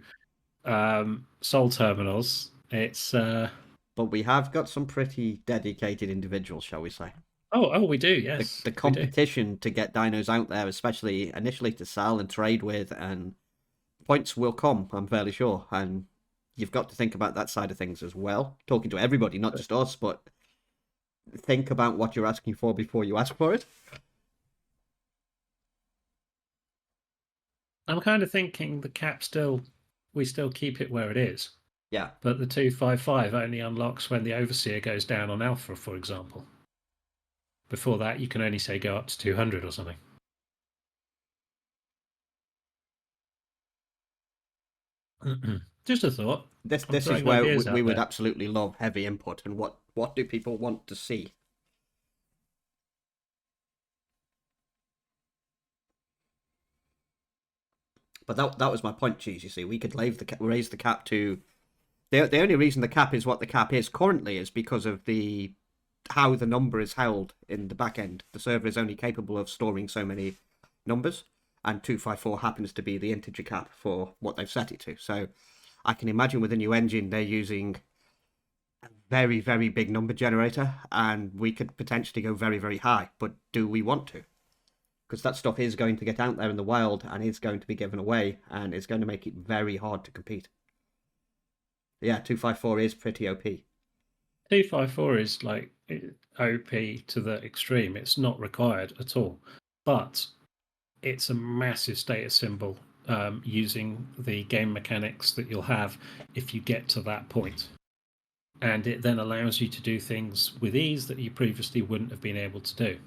no soul terminals. It's But we have got some pretty dedicated individuals, shall we say? Oh, we do. Yes, The competition to get dinos out there, especially initially to sell and trade with, and points will come, I'm fairly sure. And you've got to think about that side of things as well. Talking to everybody, not just us, but think about what you're asking for before you ask for it. I'm kind of thinking the cap we still keep it where it is, Yeah. but the 255 only unlocks when the Overseer goes down on Alpha, for example. Before that, you can only say go up to 200 or something. Just a thought. I'm This is throwing where ideas we out would there. absolutely love heavy input, and what do people want to see? But that was my point, cheese. You see, we could raise the cap to the only reason the cap is what the cap is currently is because of the how the number is held in the back end. The server is only capable of storing so many numbers, and 254 happens to be the integer cap for what they've set it to. So I can imagine with a new engine they're using a very, very big number generator, and we could potentially go very, very high. But do we want to? Because that stuff is going to get out there in the wild and is going to be given away, and it's going to make it very hard to compete. Yeah, 254 is pretty OP. 254 is like OP to the extreme. It's not required at all, but it's a massive status symbol using the game mechanics that you'll have if you get to that point. And it then allows you to do things with ease that you previously wouldn't have been able to do.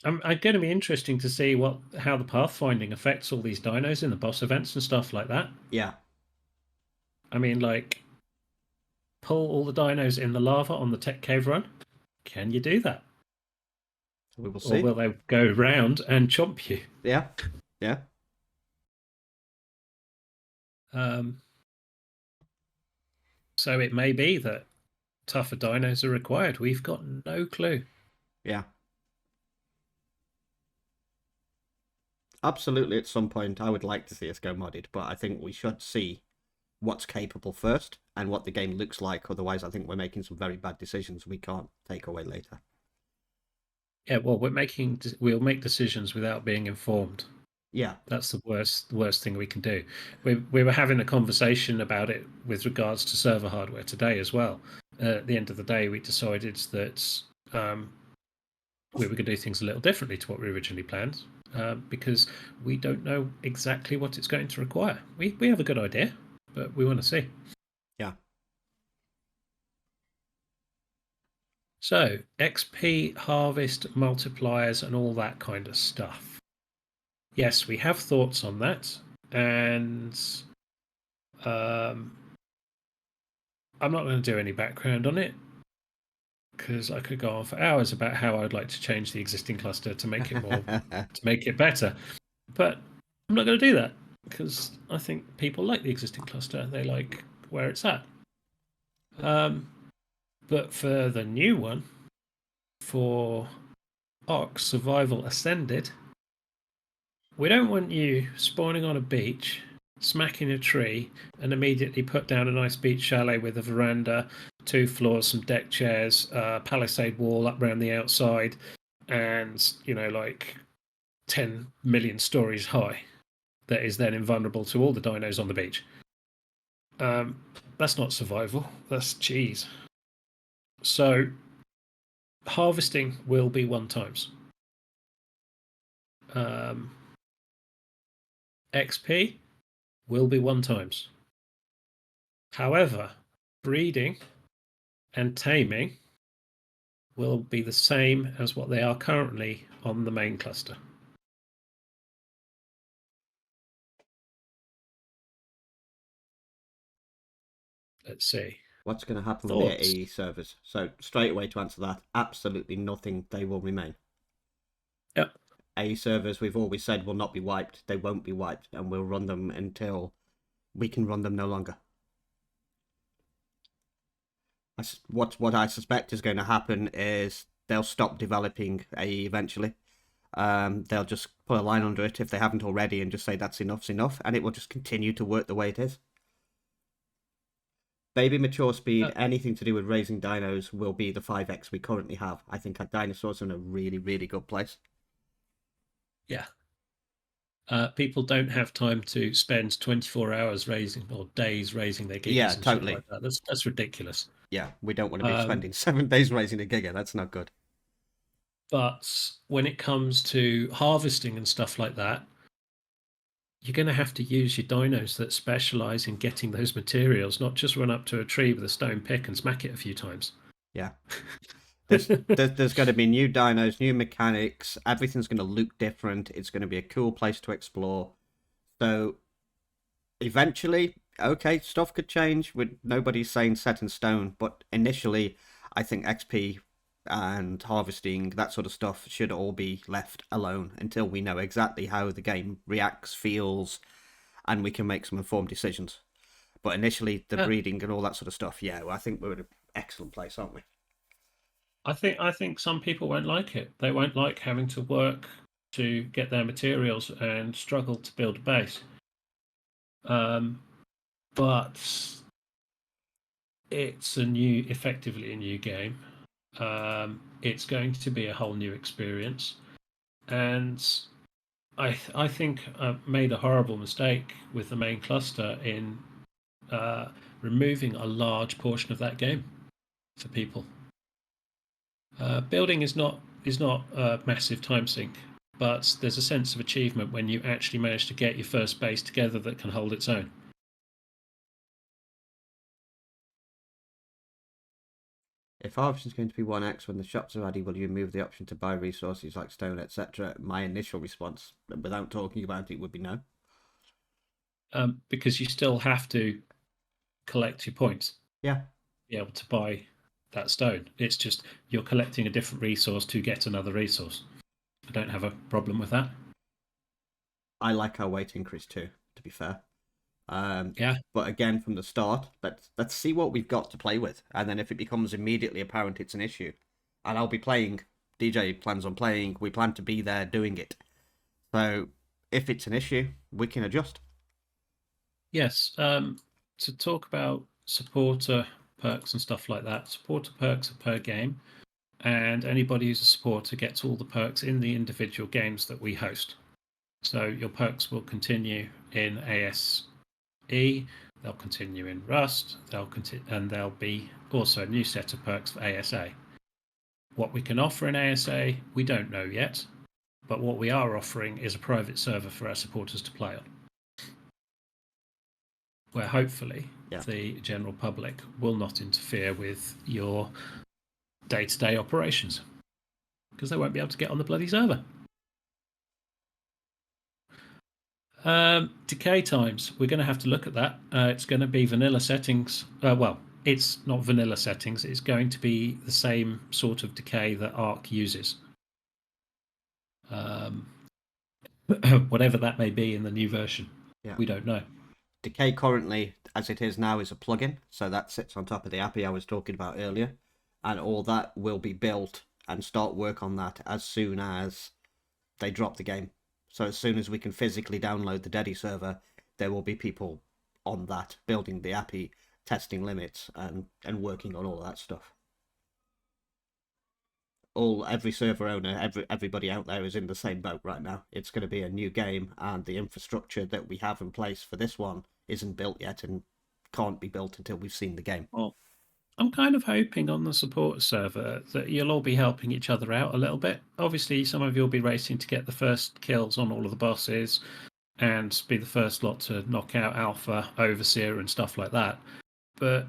I'm going to be interesting to see how the pathfinding affects all these dinos in the boss events and stuff like that. Yeah. I mean, like, pull all the dinos in the lava on the tech cave run. Can you do that? We will Or see. will they go round and chomp you? Yeah. Yeah. Um, so it may be that tougher dinos are required. We've got no clue. Yeah. Absolutely, at some point, I would like to see us go modded, but I think we should see what's capable first and what the game looks like. Otherwise, I think we're making some very bad decisions we can't take away later. Yeah, well, we'll make decisions without being informed. Yeah. That's the worst thing we can do. We were having a conversation about it with regards to server hardware today as well. At the end of the day, we decided that we were going to do things a little differently to what we originally planned because we don't know exactly what it's going to require. We have a good idea, but we want to see. Yeah. So XP harvest multipliers and all that kind of stuff. Yes, we have thoughts on that, and I'm not going to do any background on it because I could go on for hours about how I'd like to change the existing cluster to make it more to make it better. But I'm not going to do that because I think people like the existing cluster. They like where it's at. But for the new one, for Ox Survival Ascended, we don't want you spawning on a beach, smacking a tree, and immediately put down a nice beach chalet with a veranda, 2 floors, some deck chairs, palisade wall up around the outside, and, like 10 million stories high that is then invulnerable to all the dinos on the beach. That's not survival, that's cheese. So, harvesting will be 1 times. XP will be 1 times. However, breeding and taming will be the same as what they are currently on the main cluster. Let's see. What's going to happen with the Thoughts? AE servers? So, straight away to answer that, absolutely nothing. They will remain. Yep. AE servers, we've always said, will not be wiped. They won't be wiped, and we'll run them until we can run them no longer. What I suspect is going to happen is they'll stop developing AE eventually. They'll just put a line under it if they haven't already and just say that's enough's enough, and it will just continue to work the way it is. Baby mature speed, anything to do with raising dinos will be the 5x we currently have. I think our dinosaurs are in a really, really good place. Yeah. People don't have time to spend 24 hours raising or days raising their Yeah, gigas and shit totally. like that. That's ridiculous. Yeah, we don't want to be Um, spending 7 days raising a giga. That's not good. but when it comes to harvesting and stuff like that, you're going to have to use your dinos that specialize in getting those materials, not just run up to a tree with a stone pick and smack it a few times. Yeah. There's going to be new dinos, new mechanics. Everything's going to look different. It's going to be a cool place to explore. So eventually, okay, stuff could change. With nobody's saying set in stone, but initially, I think XP and harvesting, that sort of stuff, should all be left alone until we know exactly how the game reacts, feels, and we can make some informed decisions. But initially, the Yeah, breeding and all that sort of stuff, yeah, I think we're in an excellent place, aren't we? I think some people won't like it. They won't like having to work to get their materials and struggle to build a base. Um, but it's effectively a new game. It's going to be a whole new experience, and I think I made a horrible mistake with the main cluster in uh, removing a large portion of that game for people. Building is not a massive time sink, but there's a sense of achievement when you actually manage to get your first base together that can hold its own. If harvesting is going to be 1x when the shops are ready, will you remove the option to buy resources like stone, etc.? My initial response, without talking about it, would be no. Because you still have to collect your points Yeah, to be able to buy that stone. It's just you're collecting a different resource to get another resource. I don't have a problem with that. I like our weight increase too, to be fair. Yeah. But again, from the start, let's see what we've got to play with, and then if it becomes immediately apparent it's an issue, and I'll be playing. DJ plans on playing. We plan to be there doing it. So if it's an issue, we can adjust. Yes. To talk about supporter perks and stuff like that, supporter perks are per game, and anybody who's a supporter gets all the perks in the individual games that we host. So your perks will continue in ASE, they'll continue in Rust, and there'll be also a new set of perks for ASA. What we can offer in ASA, we don't know yet, but what we are offering is a private server for our supporters to play on, where hopefully the general public will not interfere with your day-to-day operations because they won't be able to get on the bloody server. Decay times, we're going to have to look at that. It's going to be vanilla settings. Well, it's not vanilla settings. It's going to be the same sort of decay that Arc uses. Whatever that may be in the new version, we don't know. Decay currently, as it is now, is a plugin, so that sits on top of the API I was talking about earlier, and all that will be built and start work on that as soon as they drop the game. So as soon as we can physically download the Deddy server, there will be people on that building the API, testing limits, and working on all that stuff. Every server owner, everybody out there is in the same boat right now. It's going to be a new game, and the infrastructure that we have in place for this one isn't built yet and can't be built until we've seen the game. Well, I'm kind of hoping on the support server that you'll all be helping each other out a little bit. Obviously, some of you will be racing to get the first kills on all of the bosses and be the first lot to knock out Alpha, Overseer, and stuff like that. But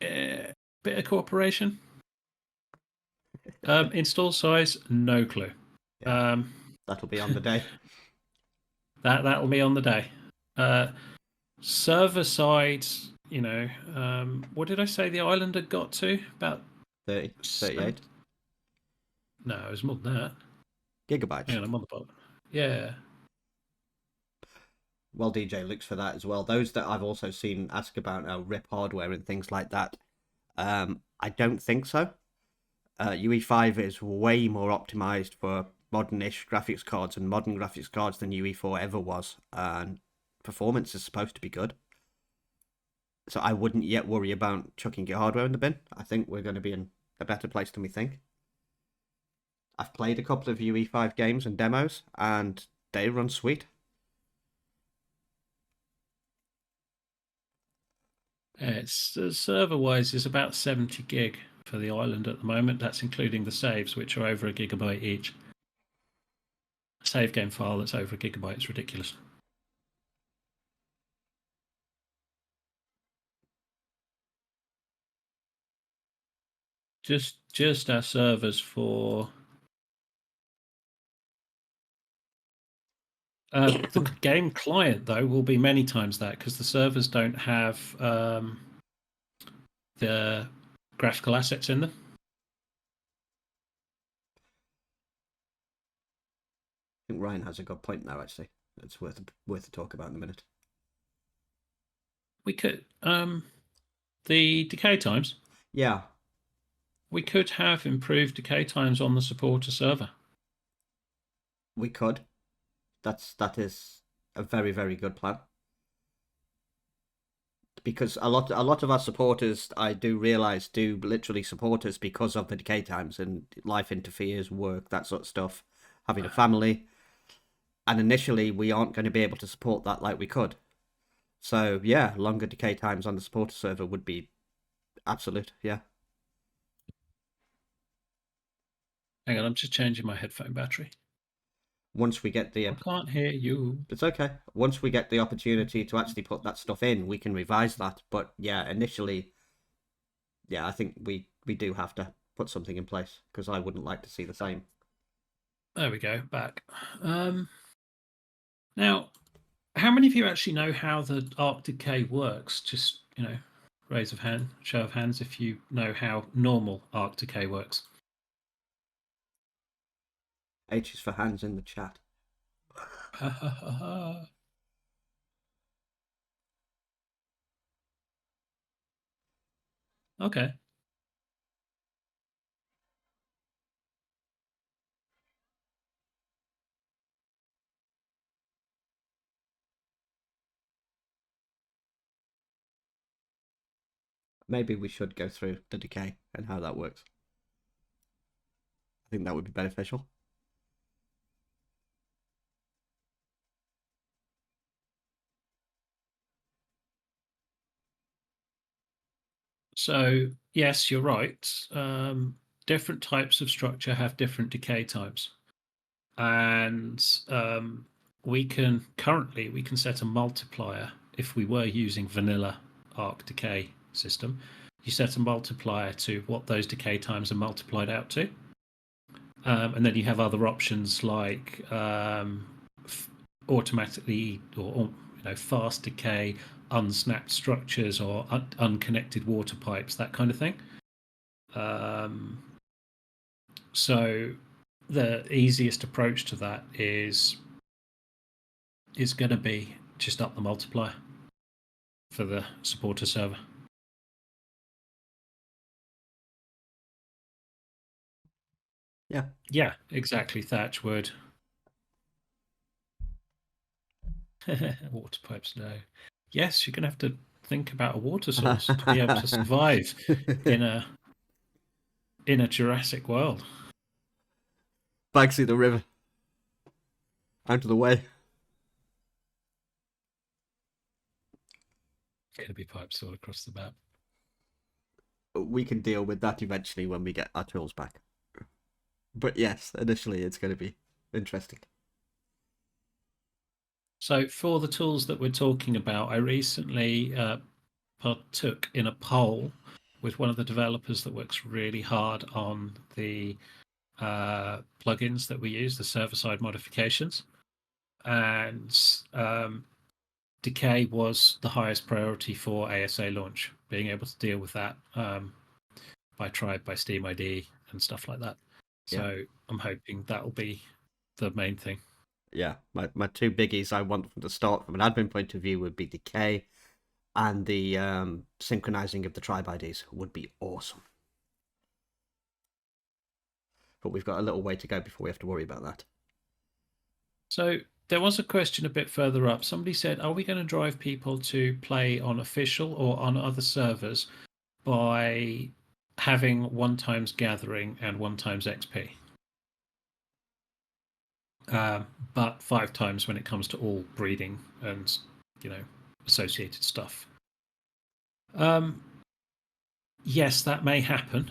bit of cooperation. Install size, no clue. Yeah, that'll be on the day. That'll be on the day. Server side, what did I say the island had got to? About 30, 38. No, it was more than that. Gigabytes. Hang on, I'm on the bottom. Yeah. Well, DJ looks for that as well. Those that I've also seen ask about RIP hardware and things like that. I don't think so. UE5 is way more optimized for modern-ish graphics cards and modern graphics cards than UE4 ever was, and performance is supposed to be good. So I wouldn't yet worry about chucking your hardware in the bin. I think we're going to be in a better place than we think. I've played a couple of UE5 games and demos, and they run sweet. It's server-wise is about 70 gig for the island at the moment. That's including the saves, which are over a gigabyte each. A save game file that's over a gigabyte is ridiculous. Just our servers for the game client though will be many times that, because the servers don't have the graphical assets in them. I think Ryan has a good point there. Actually, it's worth a talk about in a minute. We could the decay times. Yeah, We could have improved decay times on the supporter server. we could. That is a very, very good plan. Because a lot of our supporters, I do realize, do literally support us because of the decay times and life interferes, work, that sort of stuff, having a family. And initially, we aren't going to be able to support that like we could. So yeah, longer decay times on the supporter server would be absolute. Yeah. Hang on, I'm just changing my headphone battery. Once we get the, I can't hear you. it's okay. Once we get the opportunity to actually put that stuff in, we can revise that. But yeah, initially, yeah, I think we do have to put something in place because I wouldn't like to see the same. There we go, back. Now, how many of you actually know how the arc decay works? Just, show of hands if you know how normal arc decay works. H is for hands in the chat. Okay. Maybe we should go through the decay and how that works. I think that would be beneficial. So, yes, you're right. Different types of structure have different decay times. And we can set a multiplier if we were using vanilla arc decay system. You set a multiplier to what those decay times are multiplied out to. And then you have other options like automatically or fast decay, unsnapped structures, or unconnected water pipes, that kind of thing. So the easiest approach to that is going to be just up the multiplier for the supporter server. Yeah, exactly. Thatch wood. Water pipes, no. Yes, you're going to have to think about a water source to be able to survive in a Jurassic world. Banksy the river. Out of the way. Going to be pipes all across the map. We can deal with that eventually when we get our tools back. But yes, initially it's going to be interesting. So for the tools that we're talking about, I recently partook in a poll with one of the developers that works really hard on the plugins that we use, the server-side modifications. And decay was the highest priority for ASA launch, being able to deal with that by Tribe, by Steam ID, and stuff like that. So yeah. I'm hoping that'll be the main thing. Yeah, my two biggies I want from the start, from an admin point of view, would be decay, and the synchronizing of the Tribe IDs would be awesome. But we've got a little way to go before we have to worry about that. So there was a question a bit further up. Somebody said, are we going to drive people to play on official or on other servers by having 1x gathering and 1x XP? but 5 times when it comes to all breeding and you know associated stuff. Um, yes, that may happen,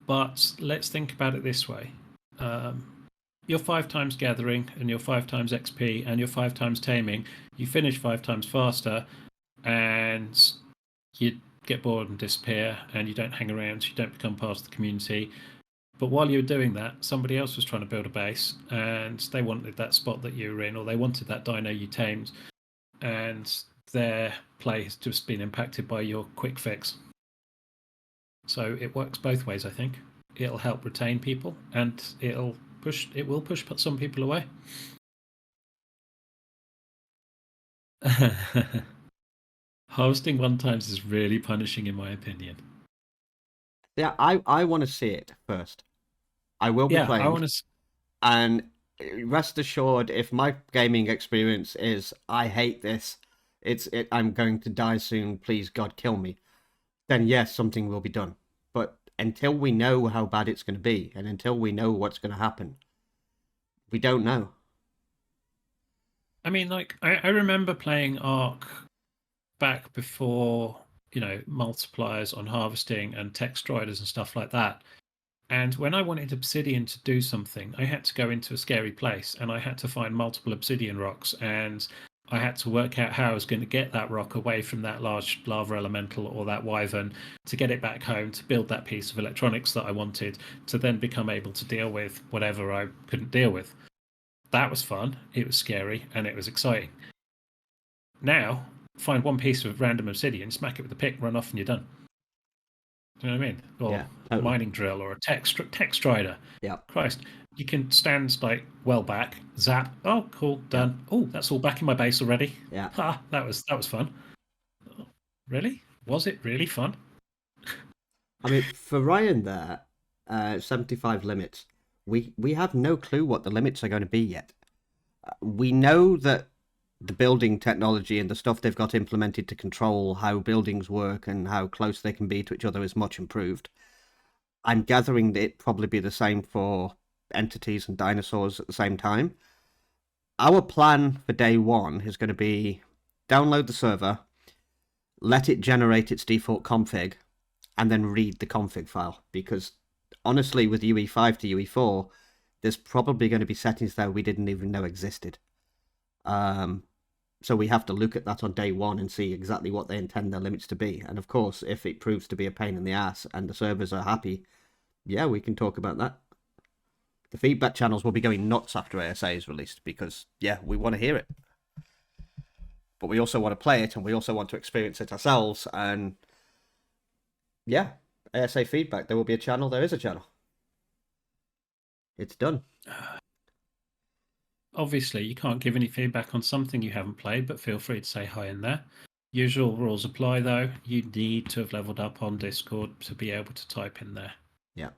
but let's think about it this way. Um, you're 5 times gathering and you're 5 times XP and you're 5 times taming. You finish 5 times faster and you get bored and disappear and you don't hang around, so you don't become part of the community. But while you were doing that, somebody else was trying to build a base and they wanted that spot that you were in, or they wanted that dino you tamed, and their play has just been impacted by your quick fix. So it works both ways, I think. It'll help retain people and it will push some people away. Harvesting 1 times is really punishing, in my opinion. Yeah, I want to see it first. I will be Yeah, I playing, want to. and rest assured, if my gaming experience is I hate this, I'm going to die soon. Please God, kill me. Then yes, something will be done. But until we know how bad it's going to be, and until we know what's going to happen, we don't know. I mean, like I remember playing Ark back before multipliers on harvesting and text riders and stuff like that. And when I wanted obsidian to do something, I had to go into a scary place and I had to find multiple obsidian rocks, and I had to work out how I was going to get that rock away from that large lava elemental or that wyvern to get it back home to build that piece of electronics that I wanted to then become able to deal with whatever I couldn't deal with. That was fun, it was scary, and it was exciting. Now, find one piece of random obsidian, smack it with a pick, run off, and you're done. Do you know what I mean? Or Yeah, a totally. mining drill or a text strider. Yeah, Christ, you can stand like well back, zap. Oh, cool, yeah, done. Oh, that's all back in my base already. yeah. Ha, that was fun. Really? Was it really fun? I mean, for Ryan there, 75 limits. We have no clue what the limits are going to be yet. We know that the building technology and the stuff they've got implemented to control how buildings work and how close they can be to each other is much improved. I'm gathering that it probably be the same for entities and dinosaurs at the same time. Our plan for day one is going to be download the server, let it generate its default config, and then read the config file. Because honestly, with UE5 to UE4, there's probably going to be settings there we didn't even know existed. So we have to look at that on day one and see exactly what they intend their limits to be. And of course, if it proves to be a pain in the ass and the servers are happy, yeah, we can talk about that. The feedback channels will be going nuts after ASA is released because, yeah, we want to hear it. But we also want to play it and we also want to experience it ourselves. And yeah, ASA feedback. There will be a channel. There is a channel. It's done. Obviously, you can't give any feedback on something you haven't played, but feel free to say hi in there. Usual rules apply, though. You need to have leveled up on Discord to be able to type in there. Yeah.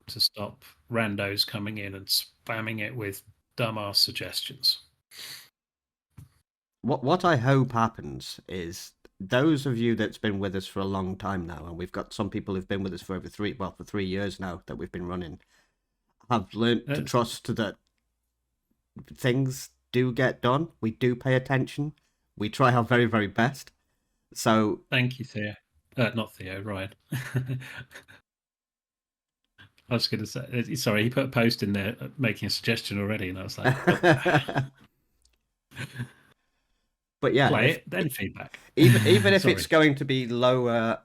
To stop randos coming in and spamming it with dumbass suggestions. What I hope happens is those of you that's been with us for a long time now, and we've got some people who've been with us for over 3 years now that we've been running, have learned to trust that things do get done. We do pay attention. We try our very, very best. So thank you, Theo. Not Theo, Ryan. I was going to say, sorry, he put a post in there making a suggestion already, and I was like, oh. But yeah, Play it, then feedback. even if it's going to be lower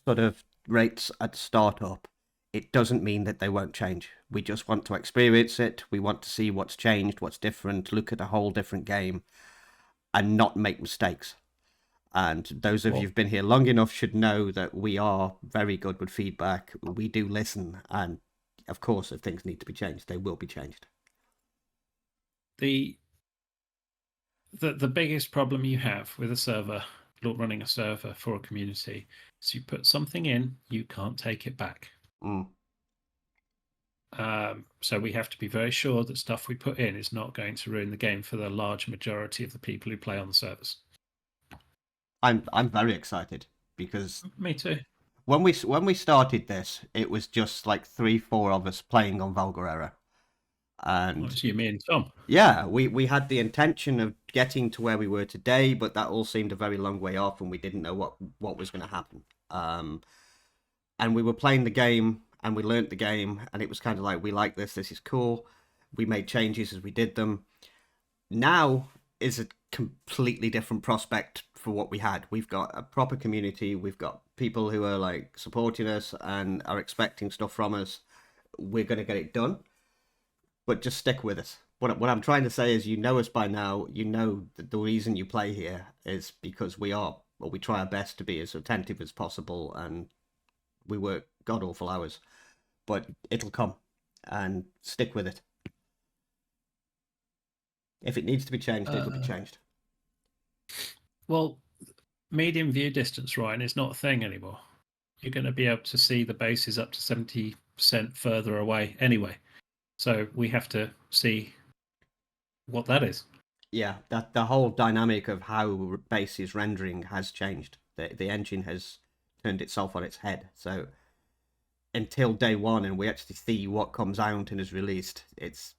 sort of rates at startup, it doesn't mean that they won't change. We just want to experience it. We want to see what's changed, what's different, look at a whole different game, and not make mistakes. And those of you who've been here long enough should know that we are very good with feedback. We do listen, and of course, if things need to be changed, they will be changed. The biggest problem you have with a server, running a server for a community, is you put something in, you can't take it back. So we have to be very sure that stuff we put in is not going to ruin the game for the large majority of the people who play on the servers. I'm very excited because me too. When we started this, it was just like 3-4 of us playing on Valguerera. And It's you, me, and Tom. yeah, we had the intention of getting to where we were today, but that all seemed a very long way off, and we didn't know what was going to happen. And we were playing the game, and we learnt the game, and it was kind of like, we like this. This is cool. We made changes as we did them. Now is a completely different prospect for what we had. We've got a proper community. We've got people who are like supporting us and are expecting stuff from us. We're going to get it done, but just stick with us. What I'm trying to say is, you know us by now. You know that the reason you play here is because we are, or we try our best to be as attentive as possible, and we work god awful hours. But it'll come, and stick with it. If it needs to be changed, it'll be changed. Well, medium view distance, Ryan, is not a thing anymore. You're going to be able to see the bases up to 70% further away anyway. So we have to see what that is. Yeah, that the whole dynamic of how base is rendering has changed. The engine has turned itself on its head. So until day one, and we actually see what comes out and is released,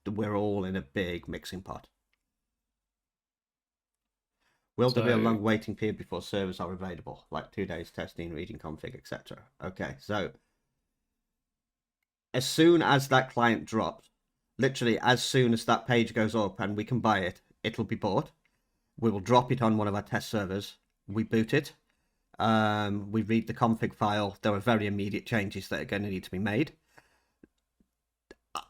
we're all in a big mixing pot. Will there be a long waiting period before servers are available, like 2 days testing, reading config, etc.? Okay, so as soon as that client drops, literally as soon as that page goes up and we can buy it, it'll be bought. We will drop it on one of our test servers. We boot it. We read the config file. There are very immediate changes that are going to need to be made.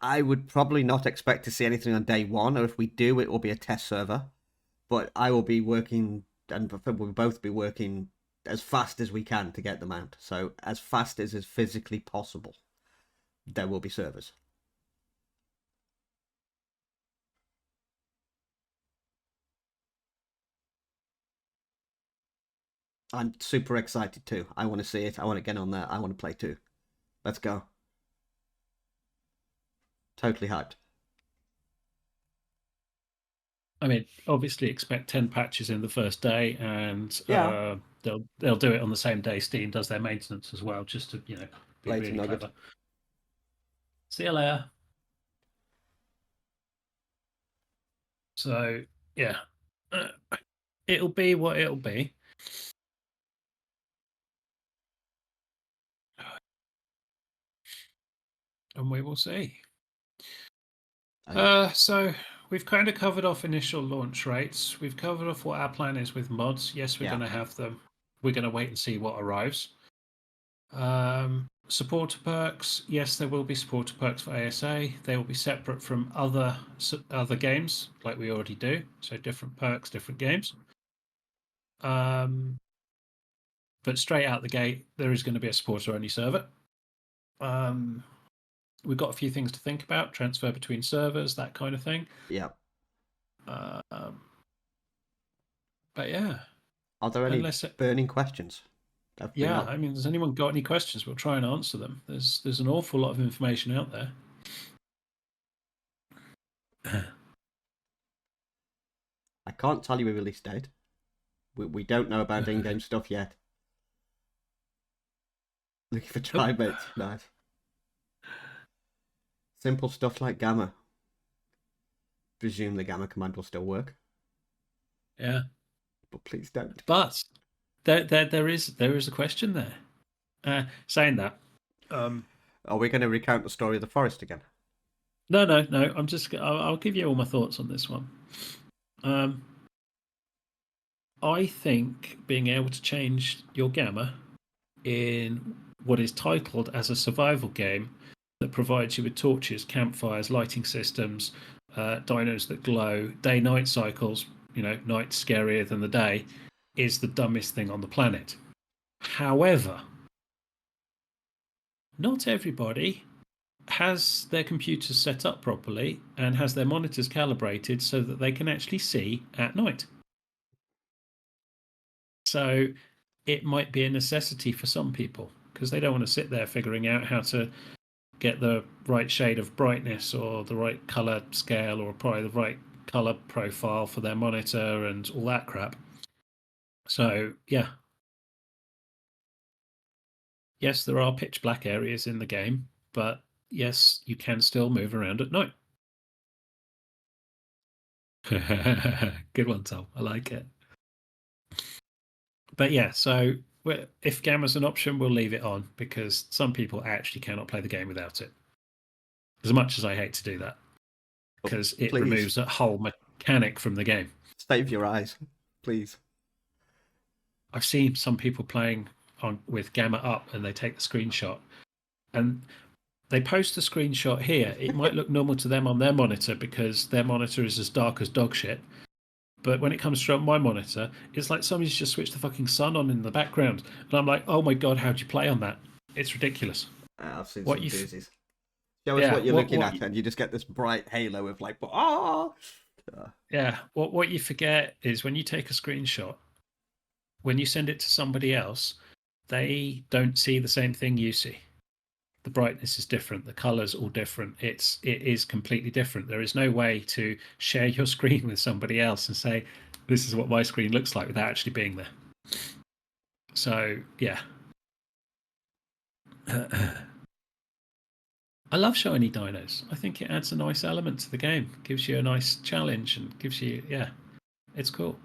I would probably not expect to see anything on day one, or if we do, it will be a test server. But I will be working, and we'll both be working as fast as we can to get them out. So as fast as is physically possible, there will be servers. I'm super excited too. I want to see it. I want to get on there. I want to play too. Let's go. Totally hyped. I mean, obviously expect 10 patches in the first day, and Yeah. they'll do it on the same day Steam does their maintenance as well, just to be Later, really Nugget. clever. See you later. So yeah, it'll be what it'll be. And we will see. So we've kind of covered off initial launch rates. We've covered off what our plan is with mods. Yes, we're going to have them. We're going to wait and see what arrives. Supporter perks. Yes, there will be supporter perks for ASA. They will be separate from other games, like we already do. So different perks, different games. But straight out the gate, there is going to be a supporter-only server. We've got a few things to think about: transfer between servers, that kind of thing. Yeah. But yeah. Are there any burning questions? Yeah, I mean, has anyone got any questions? We'll try and answer them. There's an awful lot of information out there. I can't tell you a release date. We don't know about in-game stuff yet. Looking for tri-mates. Nice. Simple stuff like Gamma. Presume the Gamma command will still work. Yeah. But please don't. But there is a question there. Saying that. Are we going to recount the story of the forest again? No. I'll give you all my thoughts on this one. I think being able to change your Gamma in what is titled as a survival game that provides you with torches, campfires, lighting systems, dinos that glow, day-night cycles, night's scarier than the day, is the dumbest thing on the planet. However, not everybody has their computers set up properly and has their monitors calibrated so that they can actually see at night. So it might be a necessity for some people because they don't want to sit there figuring out how to get the right shade of brightness or the right color scale or probably the right color profile for their monitor and all that crap. So yeah, yes, there are pitch black areas in the game, but yes, you can still move around at night. Good one, Tom. I like it. But yeah, so if Gamma's an option, we'll leave it on because some people actually cannot play the game without it. As much as I hate to do that, But because it please removes a whole mechanic from the game. save your eyes, please. I've seen some people playing with Gamma up and they take the screenshot and they post the screenshot here. It might look normal to them on their monitor because their monitor is as dark as dog shit. But when it comes to my monitor, it's like somebody's just switched the fucking sun on in the background. And I'm like, oh my God, how'd you play on that? It's ridiculous. I've seen What some you, doozies. Show us yeah, what you're looking at, and you just get this bright halo of like, ah. yeah. What you forget is when you take a screenshot, when you send it to somebody else, they don't see the same thing you see. The brightness is different, the colors all different. It is completely different. There is no way to share your screen with somebody else and say, this is what my screen looks like without actually being there. So yeah. I love shiny dinos. I think it adds a nice element to the game, gives you a nice challenge and gives you, yeah, it's cool.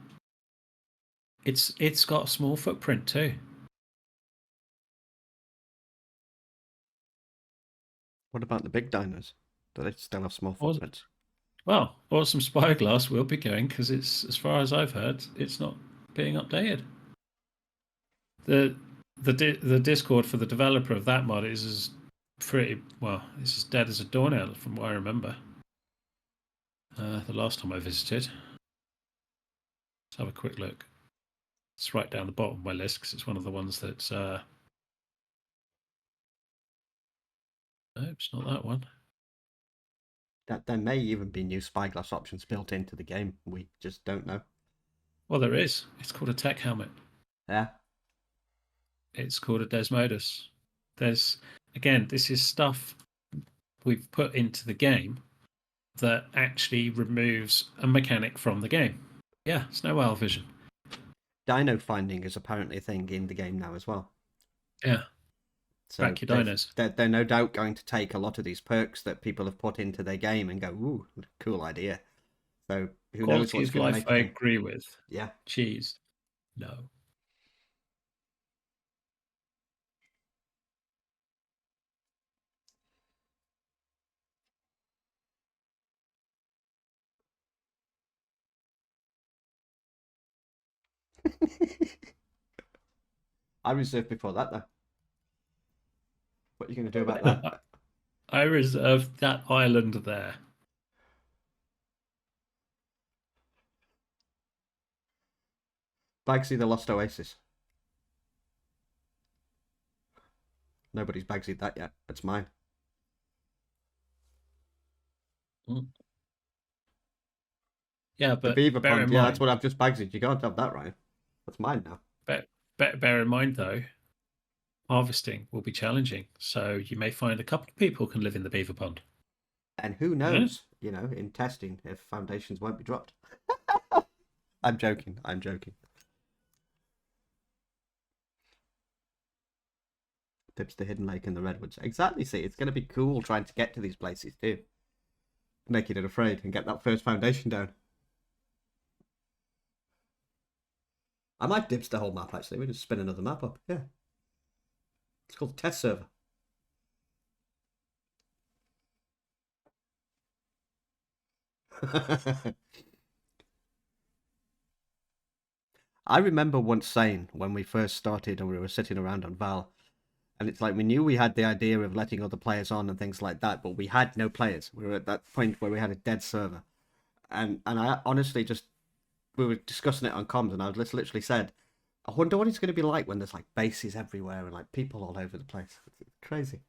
It's got a small footprint too. What about the big dinos? Do they still have small Or, footprints? well, Awesome Spyglass will be going because it's, as far as I've heard, it's not being updated. The Discord for the developer of that mod is as pretty well. It's as dead as a doornail from what I remember. The last time I visited. Let's have a quick look. It's right down the bottom of my list because it's one of the ones that's. No, it's not that one. That there may even be new spyglass options built into the game. We just don't know. Well, there is. It's called a tech helmet. Yeah. It's called a Desmodus. There's again, this is stuff we've put into the game that actually removes a mechanic from the game. Yeah, it's no Owl Vision. Dino finding is apparently a thing in the game now as well. Yeah. So Back your dinos. they're no doubt going to take a lot of these perks that people have put into their game and go, ooh, cool idea. So who knows Quality what's of going to life, make I a thing. agree with. Yeah. Cheese, no. I reserved before that, though. What are you going to do about that? I reserved that island there. Bagsy the Lost Oasis. Nobody's Bagsied that yet. It's mine. Mm. Yeah, The but Beaver bear Pond, in yeah, that's mind, what I've just Bagsied. You can't have that, right? That's mine now. bear in mind though, harvesting will be challenging. So you may find a couple of people can live in the beaver pond. And who knows, in testing, if foundations won't be dropped. I'm joking. I'm joking. Tips the Hidden Lake and the Redwoods. Exactly, see, it's going to be cool trying to get to these places too. Making it afraid and get that first foundation down. I might dibs the whole map, actually. We just spin another map up. Yeah. It's called the test server. I remember once saying when we first started and we were sitting around on Val, and it's like we knew we had the idea of letting other players on and things like that, but we had no players. We were at that point where we had a dead server. And I honestly just, we were discussing it on comms, and I was literally said, I wonder what it's going to be like when there's like bases everywhere and like people all over the place. It's crazy.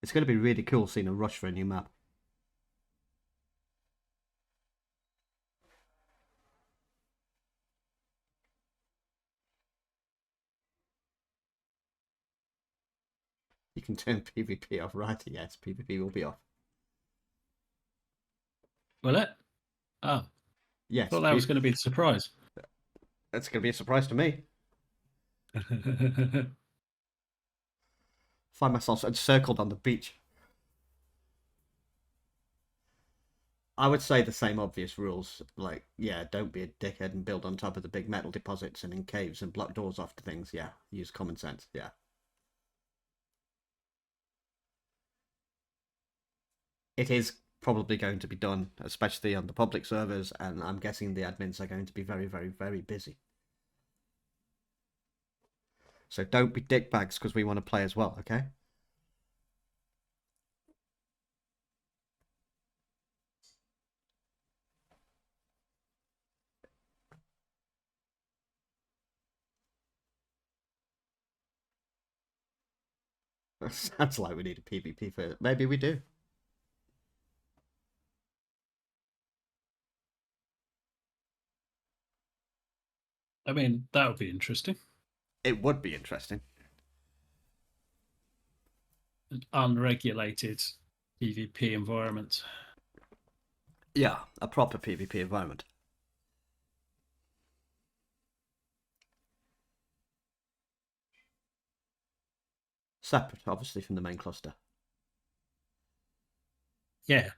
It's going to be really cool seeing a rush for a new map. You can turn PvP off, right? Yes, PvP will be off. Will it? Oh, Yes. thought that was going to be the surprise. That's going to be a surprise to me. Find myself encircled on the beach. I would say the same obvious rules. Like, yeah, don't be a dickhead and build on top of the big metal deposits and in caves and block doors off to things. Yeah, use common sense. Yeah. It is probably going to be done, especially on the public servers, and I'm guessing the admins are going to be very, very, very busy. So don't be dickbags because we want to play as well, okay? Sounds like we need a PvP for it. Maybe we do. I mean, that would be interesting. It would be interesting. An unregulated PvP environment. Yeah, a proper PvP environment. Separate, obviously, from the main cluster. Yeah.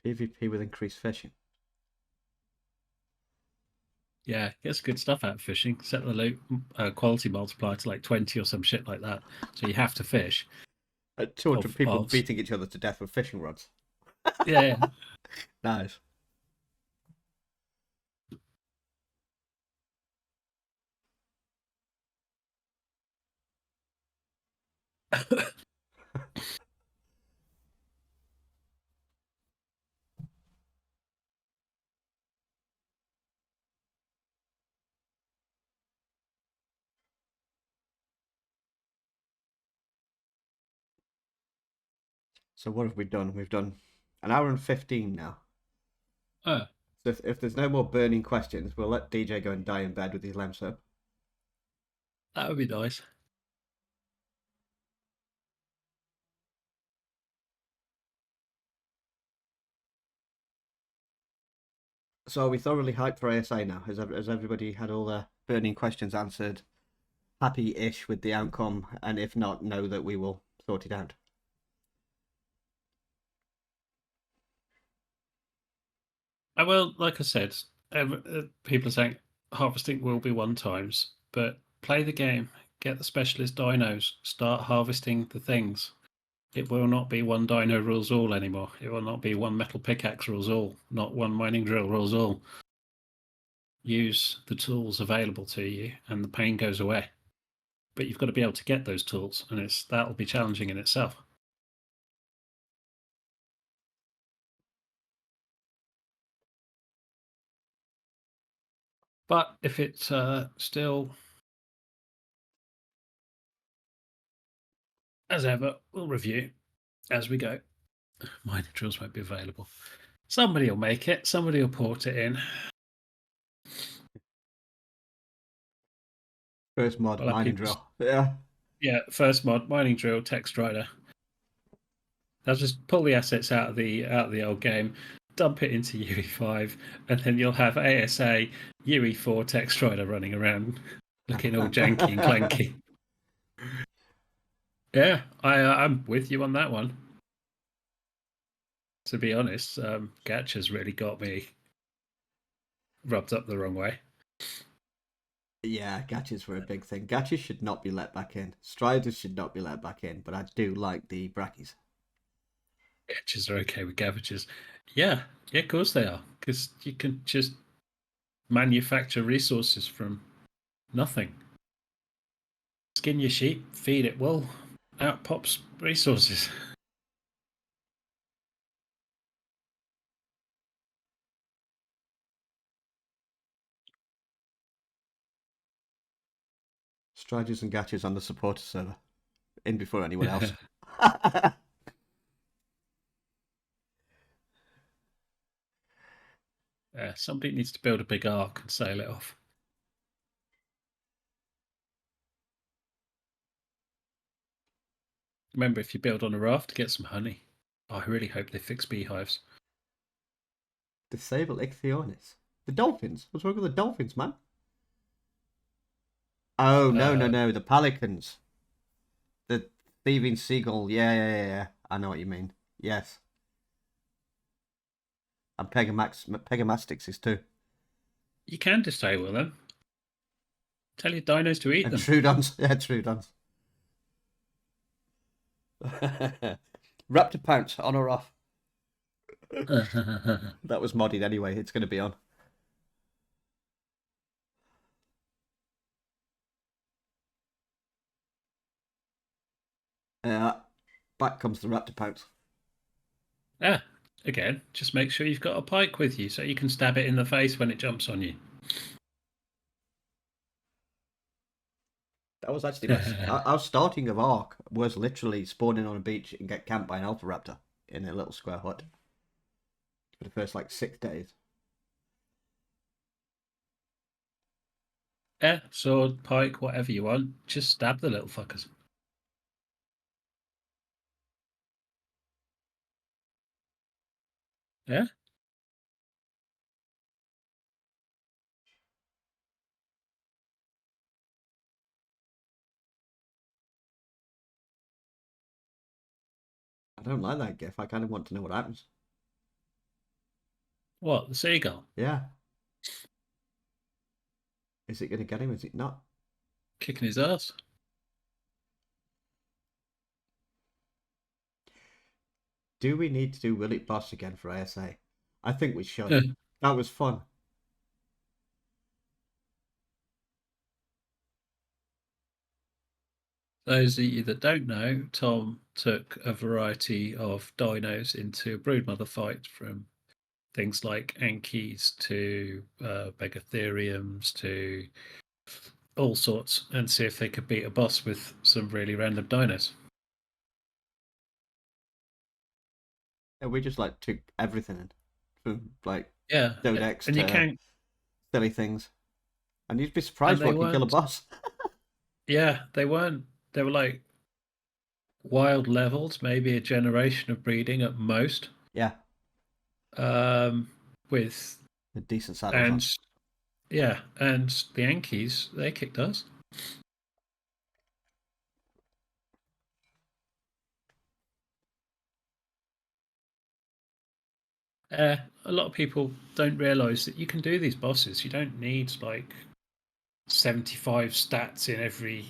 PvP with increased fishing. Yeah, gets good stuff out of fishing. Set the loot quality multiplier to like 20 or some shit like that. So you have to fish. 200 people beating each other to death with fishing rods. Yeah. Nice. So what have we done? We've done an hour and 15 now. Oh, So if there's no more burning questions, we'll let DJ go and die in bed with his lamb soap. that would be nice. So are we thoroughly hyped for ASA now? Has everybody had all their burning questions answered? Happy-ish with the outcome? And if not, know that we will sort it out. Well, like I said, people are saying harvesting will be one times, but play the game, get the specialist dinos, start harvesting the things. It will not be one dino rules all anymore. It will not be one metal pickaxe rules all, not one mining drill rules all. Use the tools available to you, and the pain goes away. But you've got to be able to get those tools, and that'll be challenging in itself. But if it's still, as ever, we'll review as we go. Mining drills won't be available. Somebody will make it. Somebody will port it in. First mod, We'll mining drill. Yeah. Yeah, first mod, mining drill, text rider. They'll just pull the assets out of the old game, dump it into UE5, and then you'll have ASA UE4 text rider running around, looking all janky and clanky. Yeah, I'm with you on that one. To be honest, Gatcha's really got me rubbed up the wrong way. Yeah, gachas were a big thing. Gachas should not be let back in. Striders should not be let back in, but I do like the brackies. Gatchas are okay with Gavages. Yeah, of course they are, because you can just manufacture resources from nothing. Skin your sheep, feed it wool, out pops resources. Striders and gachas on the supporter server. In before anyone else. Somebody needs to build a big ark and sail it off. Remember, if you build on a raft, get some honey. I really hope they fix beehives. Disable Ichthyonis. The dolphins? What's wrong with the dolphins, man? Oh, no. The pelicans. The thieving seagull. Yeah. I know what you mean. Yes. And Pegamastics is too. You can disable them. Tell your dinos to eat And them. Troodons. Yeah, Troodons. Raptor Pounce, on or off? That was modded anyway. It's going to be on. Back comes the Raptor Pounce. Again, just make sure you've got a pike with you so you can stab it in the face when it jumps on you. That was actually our starting of Ark was literally spawning on a beach and get camped by an Alpha Raptor in a little square hut for the first like 6 days. Sword, pike, whatever you want. Just stab the little fuckers. Yeah. I don't like that gif. I kind of want to know what happens. What, the seagull? Yeah. Is it going to get him? Is it not? Kicking his ass. Do we need to do Will It Boss again for ASA? I think we should. Uh, That was fun. Those of you that don't know, Tom took a variety of dinos into a broodmother fight, from things like Ankies to Megatheriums to all sorts, and see if they could beat a boss with some really random dinos. And we just like took everything in. From like Yeah, Dodex and you to can, silly things. And you'd be and surprised they what can kill a weren't. boss. Yeah, they weren't. They were like wild levels, maybe a generation of breeding at most. Yeah. With The decent saddles on. and yeah, and the Yankees, they kicked us. A lot of people don't realize that you can do these bosses. You don't need like 75 stats in every,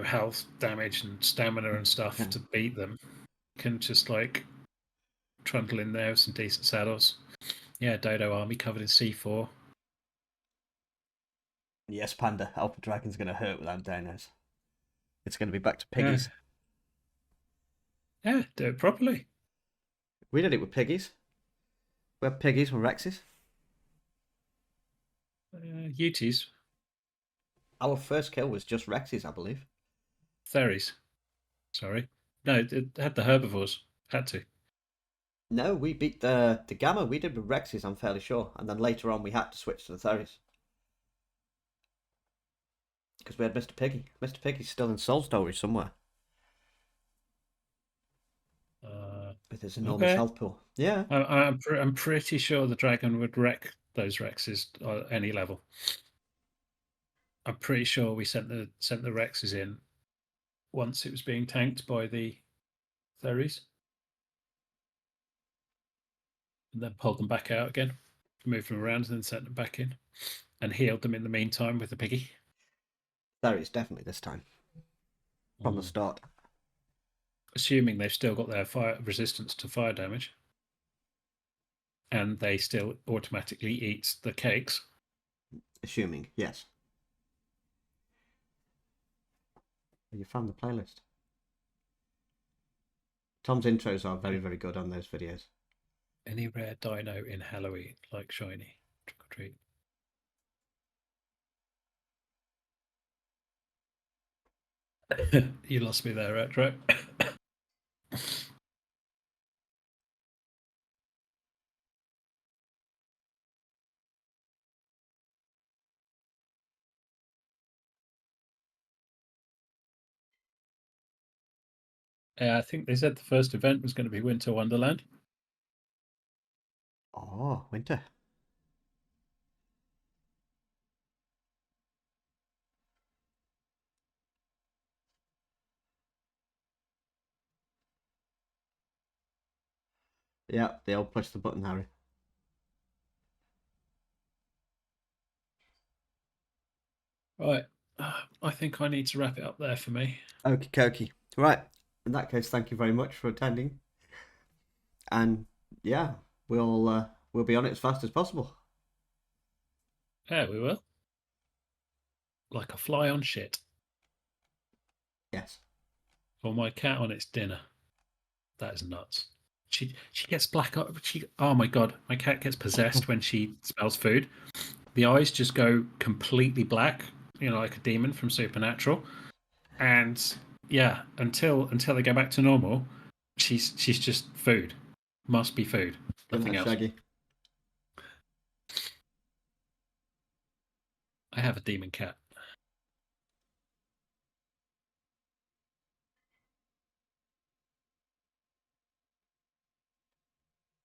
health, damage, and stamina and stuff to beat them. You can just like trundle in there with some decent saddles. Yeah, Dodo army covered in C4. Yes, Panda. Alpha Dragon's going to hurt without dinos. It's going to be back to Yeah, piggies. yeah, do it properly. We did it with piggies. We had piggies with Rexes. Utis, Our first kill was just Rexes, I believe. Theres. Sorry. No, it had the herbivores. Had to. No, we beat the Gamma. We did with Rexes, I'm fairly sure. And then later on, we had to switch to the Theres. Because we had Mr. Piggy. Mr. Piggy's still in Soul Story somewhere. With his enormous Okay. health pool. Yeah. I'm pretty sure the dragon would wreck those Rexes at any level. I'm pretty sure we sent the Rexes in once it was being tanked by the Theres, and then pulled them back out again, moved them around, and then sent them back in, and healed them in the meantime with the piggy. Theres, definitely this time. From the start. Assuming they've still got their fire resistance to fire damage, and they still automatically eat the cakes. Assuming, yes. You found the playlist. Tom's intros are very, very good on those videos. Any rare dino in Halloween, like shiny. Trick or treat. You lost me there, Retro. I think they said the first event was going to be Winter Wonderland. Oh, winter. Yeah, they all push the button, Harry. Right. I think I need to wrap it up there for me. Okie dokie. Right. In that case, thank you very much for attending. And yeah, we'll be on it as fast as possible. Yeah, we will. Like a fly on shit. Yes. Or my cat on its dinner. That is nuts. She gets black. Oh my god, my cat gets possessed when she smells food. The eyes just go completely black, like a demon from Supernatural. And yeah, until they go back to normal, she's just food. Must be food. Good Nothing night, else. Shaggy. I have a demon cat.